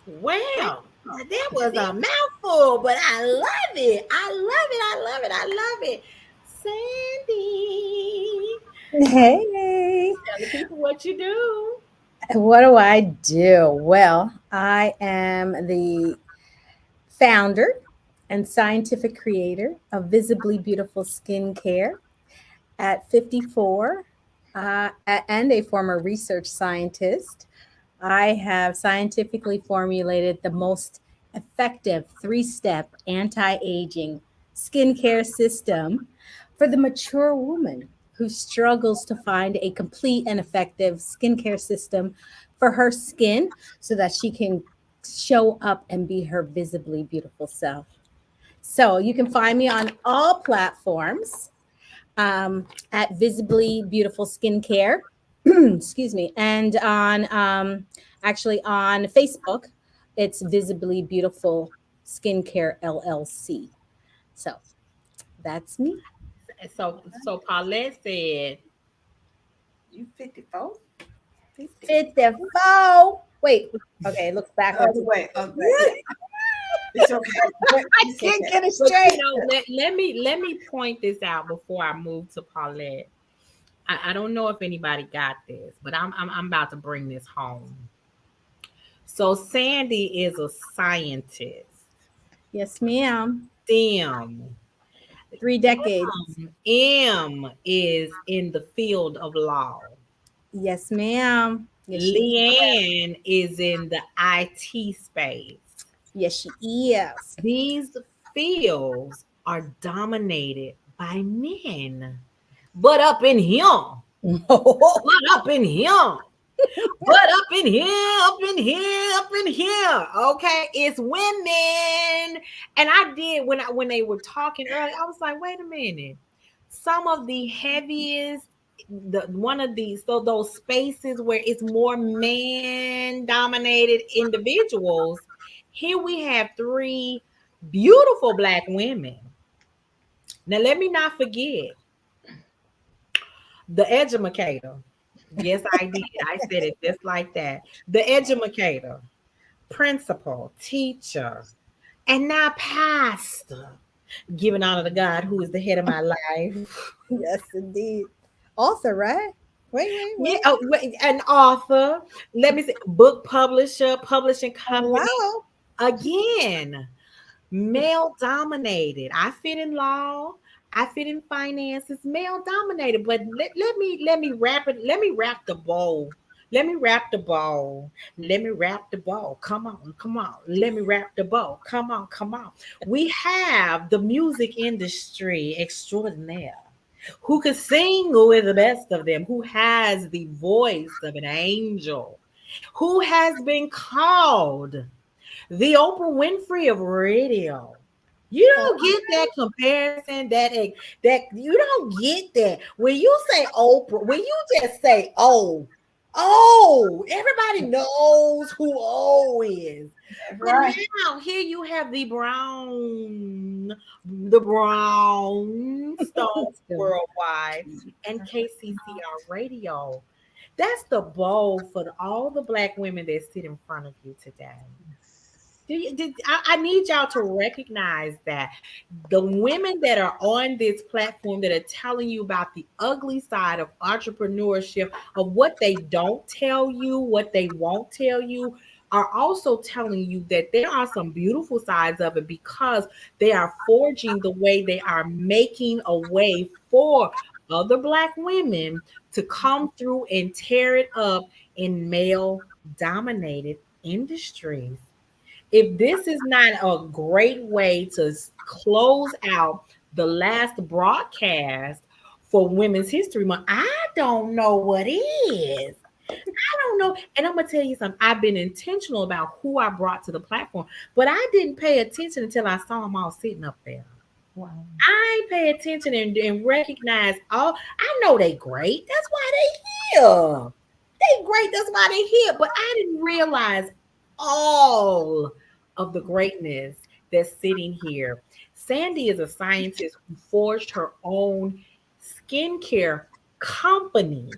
Wow, that was a mouthful, but I love it. I love it. Sandy, Hey, tell the people what you do. what do I do? Well, I am the founder and scientific creator of Visibly Beautiful Skincare at 54 and a former research scientist. I have scientifically formulated the most effective 3-step anti aging skincare system for the mature woman who struggles to find a complete and effective skincare system for her skin so that she can show up and be her visibly beautiful self. So you can find me on all platforms at Visibly Beautiful Skincare. Excuse me. And on actually on Facebook, it's Visibly Beautiful Skincare LLC. So that's me. So Paulette said, You 54? 54. Wait. Okay, it looks backwards. Wait. It's okay. I can't get it but straight. let me point this out before I move to Paulette. I don't know if anybody got this, but I'm about to bring this home. So Sandy is a scientist. Yes, ma'am. STEM. 3 decades. M is in the field of law. Yes, ma'am. Yes, Leanne is in the IT space. yes, she is. These fields are dominated by men. But up in here, okay, it's women. And I did when they were talking earlier, I was like, wait a minute. some of the heaviest, the one of these, so those spaces where it's more man dominated individuals. Here we have three beautiful black women. Now let me not forget the educator. Yes, I did. I said it just like that. The educator, principal, teacher, and now pastor, giving honor to God, who is the head of my life. Yes, indeed. Author, right? Yeah, Wait. oh, wait, an author. Let me see, book publisher, publishing company. Hello. Again, male dominated. I fit in law. I fit in finances. Male dominated. But let me wrap it. Let me wrap the bow. Let me wrap the bow. Let me wrap the bow. Come on, come on. Let me wrap the bow. Come on, come on. We have the music industry extraordinaire who could sing with the best of them, who has the voice of an angel, who has been called the Oprah Winfrey of radio. You don't get that comparison, that you don't get that. When you say Oprah, when you just say everybody knows who O is. That's But right. now here you have the Brown Stones worldwide, and KCCR radio. That's the bowl for all the black women that sit in front of you today. I need y'all to recognize that the women that are on this platform that are telling you about the ugly side of entrepreneurship, of what they don't tell you, what they won't tell you, are also telling you that there are some beautiful sides of it, because they are forging the way, they are making a way for other black women to come through and tear it up in male dominated industries. If this is not a great way to close out the last broadcast for Women's History Month, I don't know what is. I don't know. And I'm gonna tell you something. I've been intentional about who I brought to the platform, but I didn't pay attention until I saw them all sitting up there. Wow. I pay attention and recognize all. I know they great. That's why they here. They great. That's why they here. But I didn't realize all of the greatness that's sitting here. Sandy is a scientist who forged her own skincare company.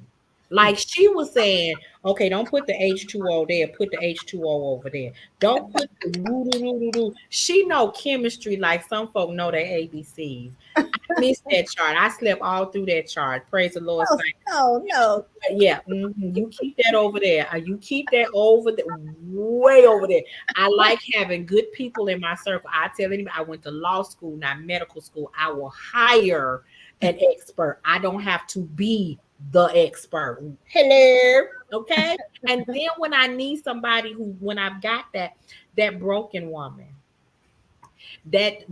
Like she was saying, okay, don't put the H2O there, put the H2O over there. Don't put the woo doo doo doo doo. She know chemistry like some folk know their ABCs. I missed that chart. I slept all through that chart. Praise the Lord. Oh, no, no. Yeah, you keep that over there. You keep that over there, way over there. I like having good people in my circle. I tell anybody, I went to law school, not medical school. I will hire an expert. I don't have to be the expert. Hello, okay. And then when I need somebody when I've got that broken woman, that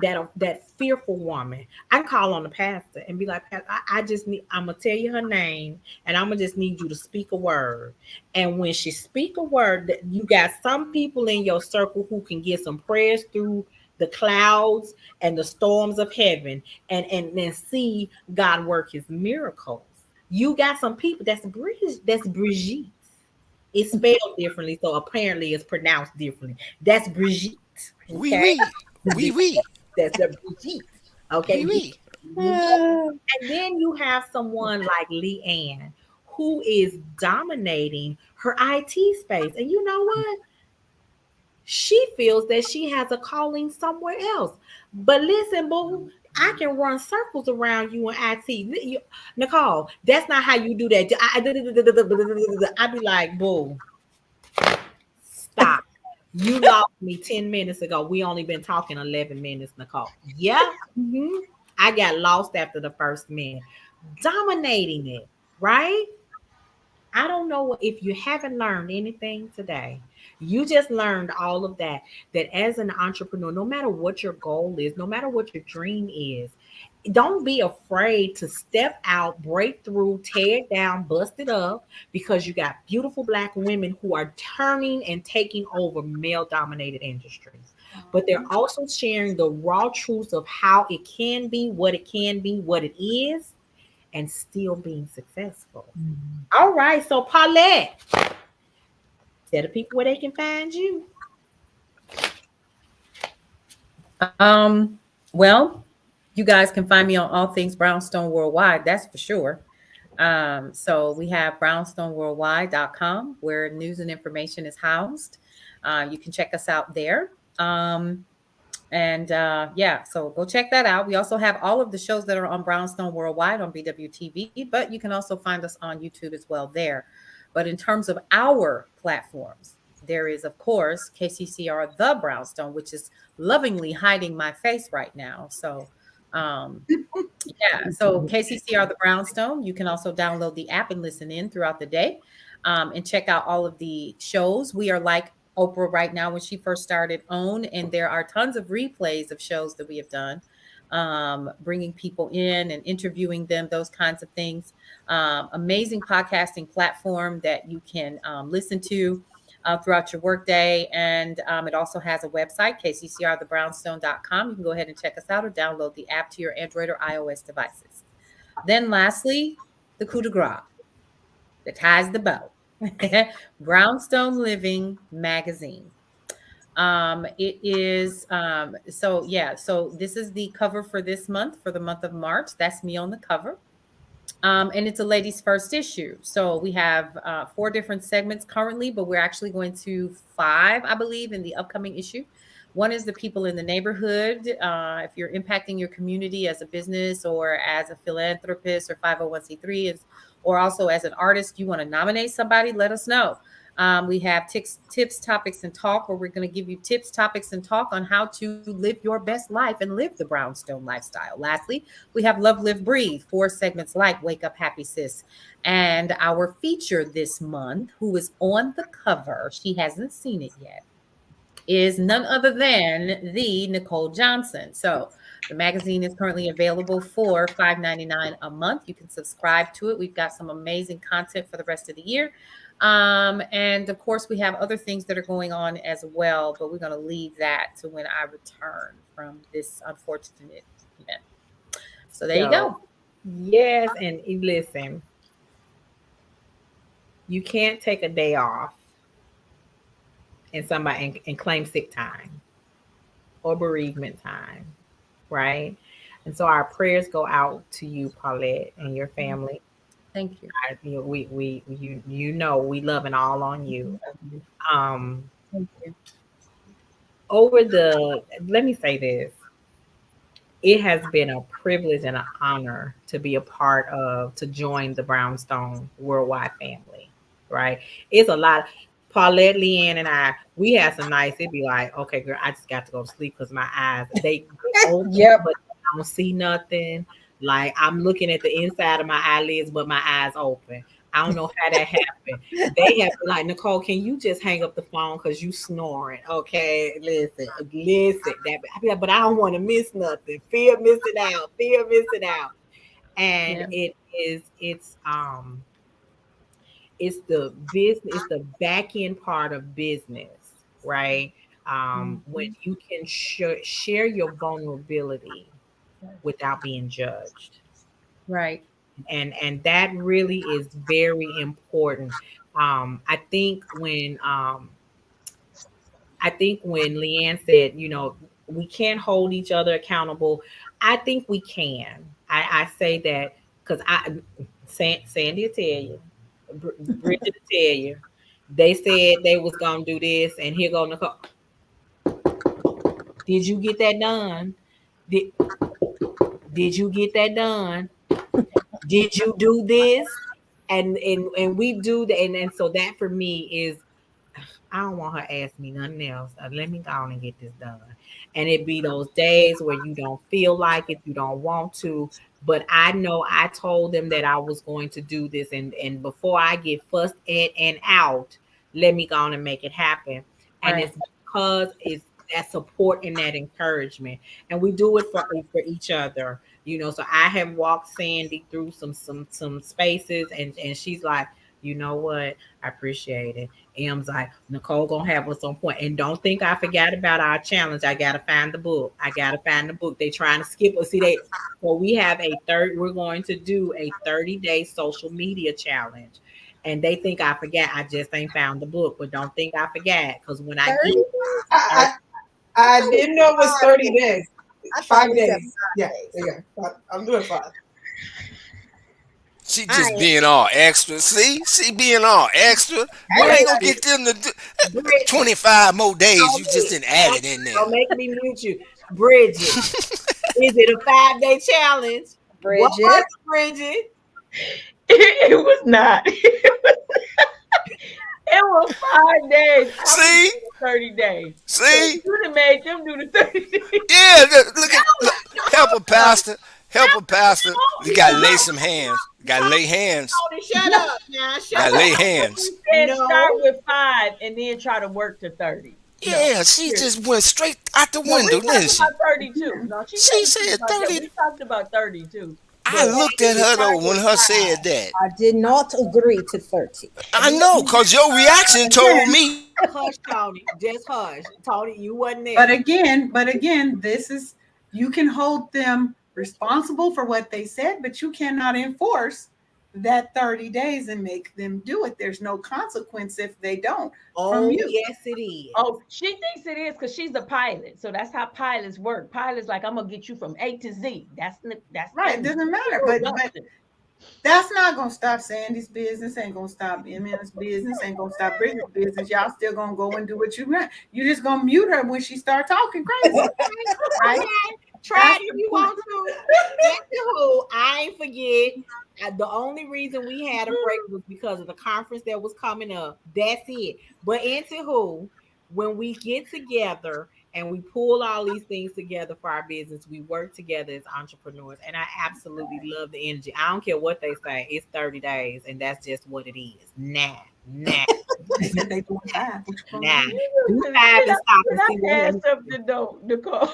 fearful woman, I can call on the pastor and be like, Pastor, I just need, I'm gonna tell you her name, and I'm gonna just need you to speak a word. And when she speak a word, that you got some people in your circle who can get some prayers through the clouds and the storms of heaven, and then see God work his miracles. You got some people that's Brigitte. It's spelled differently, so apparently it's pronounced differently. That's Brigitte. Oui, Okay. oui. Oui, oui. That's the Brigitte. Oui, Okay. oui. And then you have someone like Leanne who is dominating her IT space. And you know what? She feels that she has a calling somewhere else. But listen, boo, I can run circles around you in IT. Nicole, that's not how you do that. I be like, boo, stop. You lost me 10 minutes ago. We only been talking 11 minutes, Nicole. Yeah. I got lost after the first minute. Dominating it, right? I don't know if you haven't learned anything today. You just learned all of that. That as an entrepreneur, no matter what your goal is, no matter what your dream is, don't be afraid to step out, break through, tear it down, bust it up, because you got beautiful black women who are turning and taking over male dominated industries. But they're also sharing the raw truths of how it can be, what it is, and still being successful. Mhm. All right, so Paulette, tell the people where they can find you. Well, you guys can find me on all things Brownstone Worldwide, that's for sure. So we have brownstoneworldwide.com where news and information is housed. You can check us out there. And yeah, so go check that out. We also have all of the shows that are on Brownstone Worldwide on BWTV, but you can also find us on YouTube as well there. But in terms of our platforms, there is, of course, KCCR The Brownstone, which is lovingly hiding my face right now. So, um, yeah, so KCCR The Brownstone. You can also download the app and listen in throughout the day, and check out all of the shows. We are like Oprah right now when she first started OWN, and there are tons of replays of shows that we have done, bringing people in and interviewing them, those kinds of things. Amazing podcasting platform that you can listen to throughout your workday. And it also has a website, kccrthebrownstone.com. You can go ahead and check us out or download the app to your Android or iOS devices. Then lastly, the coup de grace that ties the bow. Brownstone Living Magazine. It is so yeah, so this is the cover for this month, for the month of March. That's me on the cover. And it's a ladies' first issue. So we have 4 different segments currently, but we're actually going to 5, I believe, in the upcoming issue. One is the people in the neighborhood. If you're impacting your community as a business or as a philanthropist or 501c3, or also as an artist, you want to nominate somebody, let us know. We have tips, topics, and talk, where we're going to give you tips, topics, and talk on how to live your best life and live the brownstone lifestyle. Lastly, we have Love, Live, Breathe, 4 segments like Wake Up Happy Sis. And our feature this month, who is on the cover, she hasn't seen it yet, is none other than the Nicole Johnson. So the magazine is currently available for $5.99 a month. You can subscribe to it. We've got some amazing content for the rest of the year. And of course, we have other things that are going on as well, but we're going to leave that to when I return from this unfortunate event. So there you So, go. yes, and listen, you can't take a day off and claim sick time or bereavement time, right? And so our prayers go out to you, Paulette, and your family. Thank you. We loving all on you. Um, Thank you. over the Let me say this. It has been a privilege and an honor to be a part of, to join the Brownstone Worldwide family, right? It's a lot. Paulette, Leanne, and I, we had some nights. It'd be like, okay, girl, I just got to go to sleep because my eyes, they open, Yep. but I don't see nothing. Like I'm looking at the inside of my eyelids, but my eyes open. I don't know how that happened. They have been like, Nicole, can you just hang up the phone because you snoring? Okay, listen. That I be like, but I don't want to miss nothing. Fear missing out. And Yeah. it's the business, it's the back end part of business, right? When Mhm. you can share your vulnerability without being judged, Right. and that really is very important. I think when Leanne said, we can't hold each other accountable, I think we can. I say that because Sandy will tell you, Bridget will tell you, they said they was gonna do this, and here go Nicole. Did you get that done? Did Did you get that done? Did you do this? And we do that, and so that for me is, I don't want her to ask me nothing else. Let me go on and get this done. And it be those days where you don't feel like it, you don't want to. But I know I told them that I was going to do this. And before I get fussed at and out, let me go on and make it happen. And Right. it's because it's that support and that encouragement. And we do it for each other. So I have walked Sandy through some spaces, and she's like, You know what? I appreciate it. M's like, Nicole gonna have us on point. And don't think I forgot about our challenge. I gotta find the book. I gotta find the book. They trying to skip us. See, so we have we're going to do a 30-day social media challenge. And they think I forgot. I just ain't found the book. But don't think I forgot. Because when I 30 get days? I, I, I didn't know it was 30 days. I thought 5 we said days. 5 Yeah, days. yeah. I'm doing 5. She I just being all extra. See? She being all extra. You ain't gonna Bridget, get them to do Bridget, 25 more days. don't You just didn't add it in there. don't make me mute you. Bridget, is it a 5-day challenge? What was Bridget. it, Bridget? It was not. It was 5 days. I was See? doing 30 days. So See? you done made them do the 30 days. Yeah, look, help a pastor. Help a pastor. You gotta lay some hands. You gotta lay hands. Tony, shut up now. You Shut gotta up. lay hands. And start No. with 5 and then try to work to 30. No. Yeah, she Seriously. just went straight out the No, we window, talked didn't she? about 32. No, she She said said about that. 30. We talked about 32. I But looked at her though start when with her 5. said that. I did not agree to 30. I know, cause your reaction told Again, me. Hush, Tony. Just hush. Tony, you wasn't but there. again, this is, you can hold them responsible for what they said, but you cannot enforce that 30 days and make them do it. There's no consequence if they don't from Oh, you. yes, it is. Oh, she thinks it is because she's a pilot. So that's how pilots work. Pilots like, I'm gonna get you from A to Z. That's Right. It them. doesn't matter. But that's not gonna stop Sandy's business, ain't gonna stop Emily's business, ain't gonna stop Bridget's business. Y'all still gonna go and do what you want. You just gonna mute her when she start talking crazy. Right? Okay. Try That's it if the you point. want to. Anywho, I ain't forget. The only reason we had a break was because of the conference that was coming up. That's it. But anywho, when we get together and we pull all these things together for our business, we work together as entrepreneurs. And I absolutely love the energy. I don't care what they say. It's 30 days, and that's just what it is. Nah. They said they doing 5. What you gonna Nah. do? Do 5 and stop and see Can I what add happens. something though, Nicole?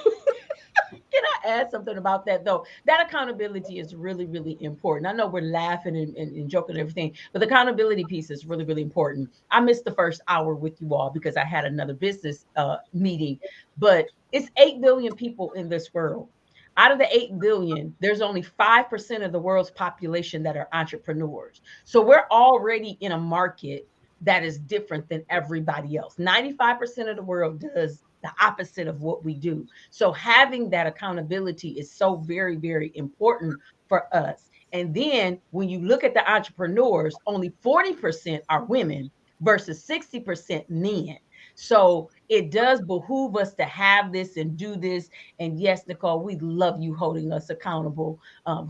Can I add something about that though? That accountability is really, really important. I know we're laughing and joking and everything, but the accountability piece is really, really important. I missed the first hour with you all because I had another business meeting, but it's 8 billion people in this world. Out of the 8 billion, there's only 5% of the world's population that are entrepreneurs. So we're already in a market that is different than everybody else. 95% of the world does the opposite of what we do. So having that accountability is so very, very important for us. And then when you look at the entrepreneurs, only 40% are women versus 60% men. So it does behoove us to have this and do this. And yes, Nicole, we love you holding us accountable.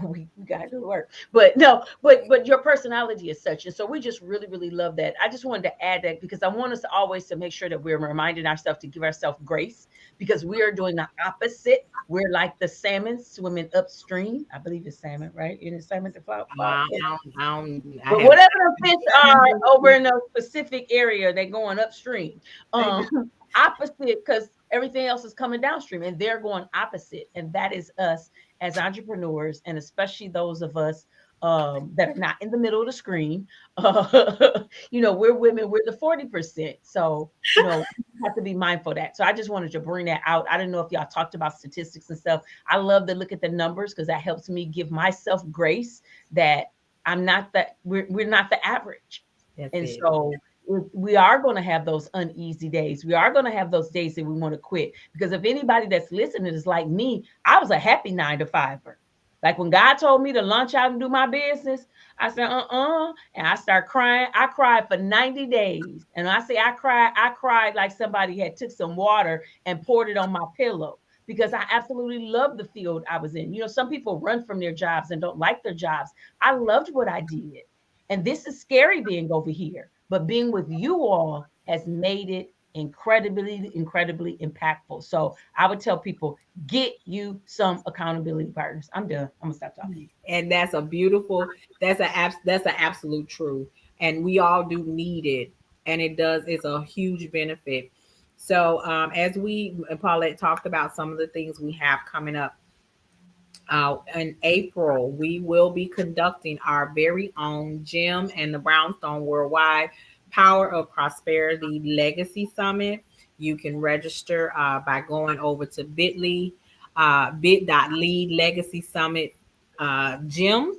We gotta do the work, but no, but your personality is such, and so we just really, really love that. I just wanted to add that because I want us to always to make sure that we're reminding ourselves to give ourselves grace because we are doing the opposite. We're like the salmon swimming upstream. I believe it's salmon, right? In the salmon to float. I But have whatever the fish are over in a specific area, they're going upstream. Opposite because everything else is coming downstream and they're going opposite. And that is us as entrepreneurs, and especially those of us that are not in the middle of the screen. We're women, we're the 40%. So, you have to be mindful of that. So I just wanted to bring that out. I didn't know if y'all talked about statistics and stuff. I love to look at the numbers because that helps me give myself grace that I'm not that we're not the average. That's And it. so we are going to have those uneasy days. We are going to have those days that we want to quit. Because if anybody that's listening is like me, I was a happy 9 to 5er. Like when God told me to launch out and do my business, I said, and I start crying. I cried for 90 days. And when I say I cried like somebody had took some water and poured it on my pillow because I absolutely loved the field I was in. Some people run from their jobs and don't like their jobs. I loved what I did. And this is scary being over here, but being with you all has made it incredibly, incredibly impactful. So I would tell people, get you some accountability partners. I'm done. I'm gonna stop talking. And that's a beautiful, that's an absolute truth. And we all do need it. And it's a huge benefit. So as we Paulette talked about some of the things we have coming up, In April, we will be conducting our very own Jim and the Brownstone Worldwide Power of Prosperity Legacy Summit. You can register by going over to bit.ly, bit.ly Legacy Summit Jim.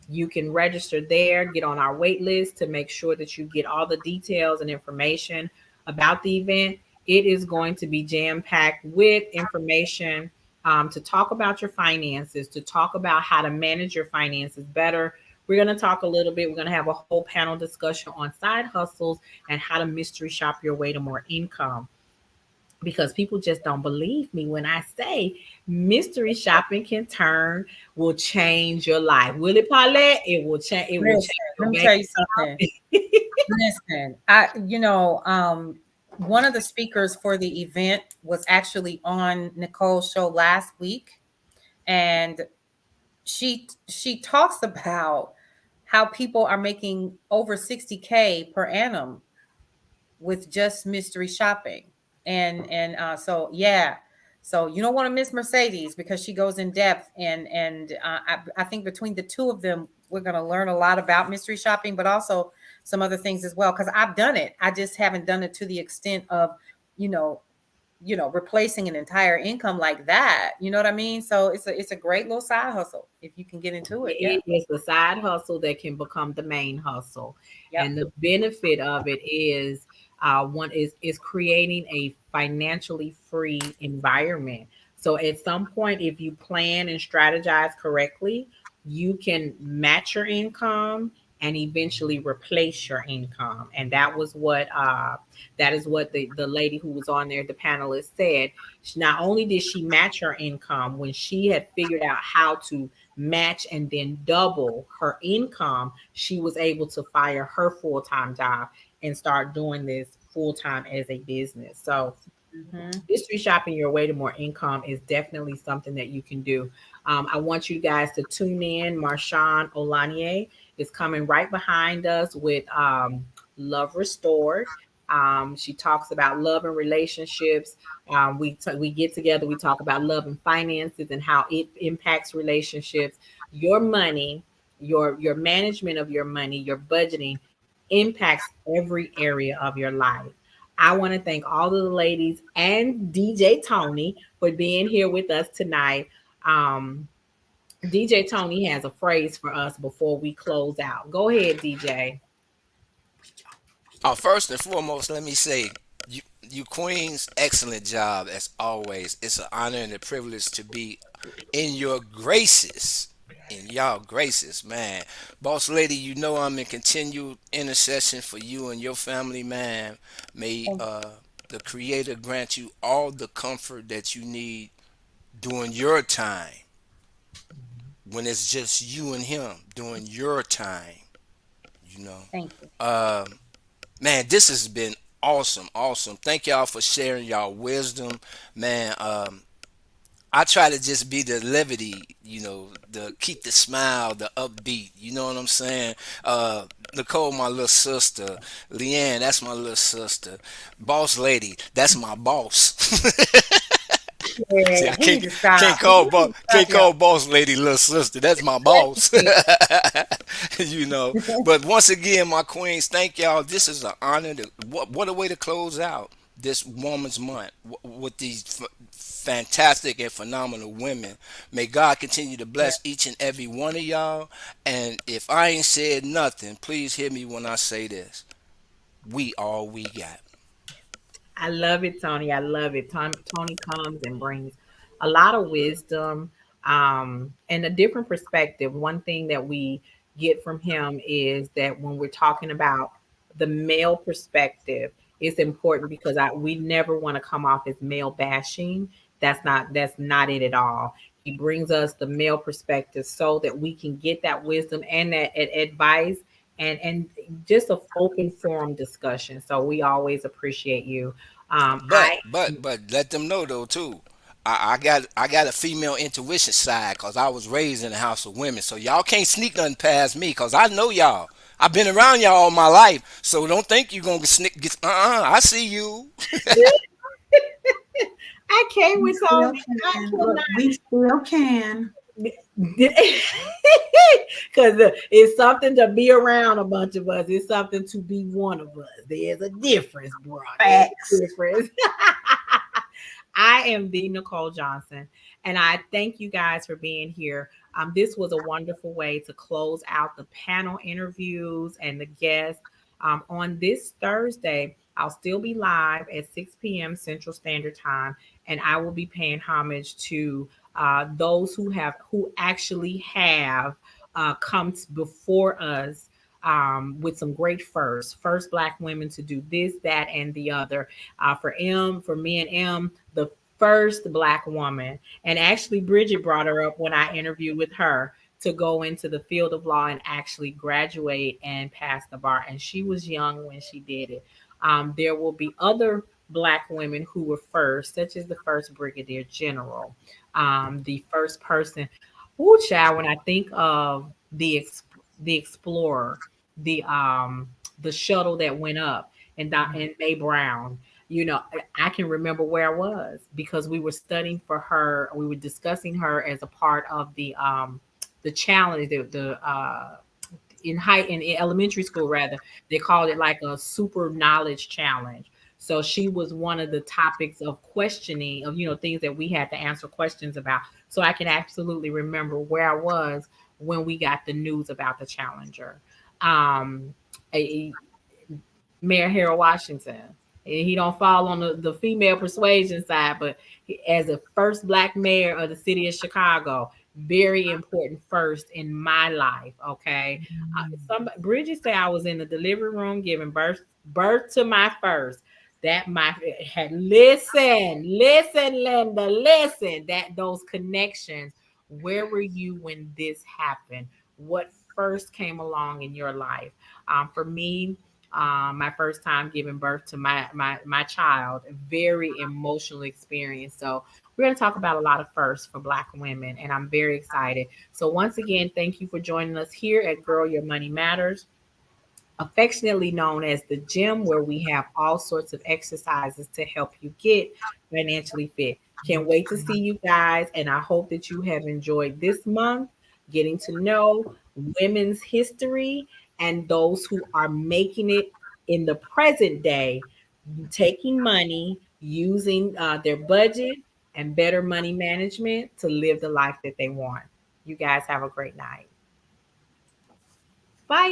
You can register there, get on our wait list to make sure that you get all the details and information about the event. It is going to be jam packed with information to talk about your finances, to talk about how to manage your finances better. We're going to talk a little bit. We're going to have a whole panel discussion on side hustles and how to mystery shop your way to more income, because people just don't believe me when I say mystery shopping will change your life. Will it, Paulette? It will change. It will Listen, change your let me bank tell you something. account. Listen, one of the speakers for the event was actually on Nicole's show last week, and she talks about how people are making over 60K per annum with just mystery shopping. So yeah, so you don't want to miss Mercedes because she goes in depth, I think between the two of them we're going to learn a lot about mystery shopping, but also some other things as well, because I've done it. I just haven't done it to the extent of, you know replacing an entire income like that. You know what I mean? So it's a great little side hustle if you can get into it. Yeah. It is the side hustle that can become the main hustle, Yep. and the benefit of it is one is creating a financially free environment. So at some point, if you plan and strategize correctly, you can match your income and eventually replace your income. And that is what the lady who was on there, the panelist, said. Not only did she match her income, when she had figured out how to match and then double her income, she was able to fire her full-time job and start doing this full-time as a business. So Hmm. mystery shopping your way to more income is definitely something that you can do. I want you guys to tune in. Marshawn Olanier is coming right behind us with Love Restored. She talks about love and relationships. We get together, we talk about love and finances and how it impacts relationships. Your money, your management of your money, your budgeting impacts every area of your life. I want to thank all of the ladies and DJ Tony for being here with us tonight. Um, DJ Tony has a phrase for us before we close out. Go ahead, DJ. First and foremost, let me say, you queens, excellent job as always. It's an honor and a privilege to be in your graces. In y'all graces, man. Boss lady, you know I'm in continued intercession for you and your family, man. May the Creator grant you all the comfort that you need during your time, when it's just you and him during your time, you know. Thank you. Man, this has been awesome, awesome. Thank y'all for sharing y'all wisdom, man. I try to just be the levity, the keep the smile, the upbeat. You know what I'm saying? Nicole, my little sister. Leanne, that's my little sister. Boss lady, that's my boss. See, Yeah, I he can't need to stop. can't He call need to can't stop, call y'all. boss lady little sister. That's my boss. you know. But once again, my queens, thank y'all. This is an honor. What a way to close out this Woman's Month with these fantastic and phenomenal women. May God continue to Yeah. bless each and every one of y'all. And if I ain't said nothing, please hear me when I say this. We all we got. I love it, Tony. I love it. Tony comes and brings a lot of wisdom and a different perspective. One thing that we get from him is that when we're talking about the male perspective, it's important because we never want to come off as male bashing. That's not it at all. He brings us the male perspective so that we can get that wisdom and that advice and just a open forum discussion. So we always appreciate you. But I but but let them know though too. I got a female intuition side because I was raised in a house of women. So y'all can't sneak nothing past me because I know y'all. I've been around y'all all my life. So don't think you gonna sneak. I see you. I came We with still Tony. I can. Look, cannot. we still can. Because it's something to be around a bunch of us. It's something to be one of us. There's a difference, bro. There's a Facts. difference. I am the Nicole Johnson, and I thank you guys for being here. This was a wonderful way to close out the panel interviews and the guests. On this Thursday, I'll still be live at 6 p.m. Central Standard Time, and I will be paying homage to those who actually have come before us with some great first Black women to do this, that, and the other. For me and M, the first Black woman, and actually Bridget brought her up when I interviewed with her to go into the field of law and actually graduate and pass the bar. And she was young when she did it. There will be other Black women who were first, such as the first Brigadier General, the first person. Ooh, child, when I think of the Explorer, the shuttle that went up, and Mae Brown, I can remember where I was because we were studying for her. We were discussing her as a part of the challenge, the in elementary school rather, they called it like a super knowledge challenge. So she was one of the topics of questioning of things that we had to answer questions about. So I can absolutely remember where I was when we got the news about the challenger. um a, Mayor Harold Washington. He don't fall on the female persuasion side, but as a first Black mayor of the city of Chicago, very important first in my life. Okay, Bridget said I was in the delivery room giving birth to my first. That my had listen, Linda, listen. That those connections. Where were you when this happened? What first came along in your life? For me, my first time giving birth to my child, a very emotional experience. So we're going to talk about a lot of firsts for Black women, and I'm very excited. So once again, thank you for joining us here at Girl Your Money Matters, affectionately known as the gym, where we have all sorts of exercises to help you get financially fit. Can't wait to see you guys, and I hope that you have enjoyed this month getting to know women's history and those who are making it in the present day, taking money, using their budget and better money management to live the life that they want. You guys have a great night.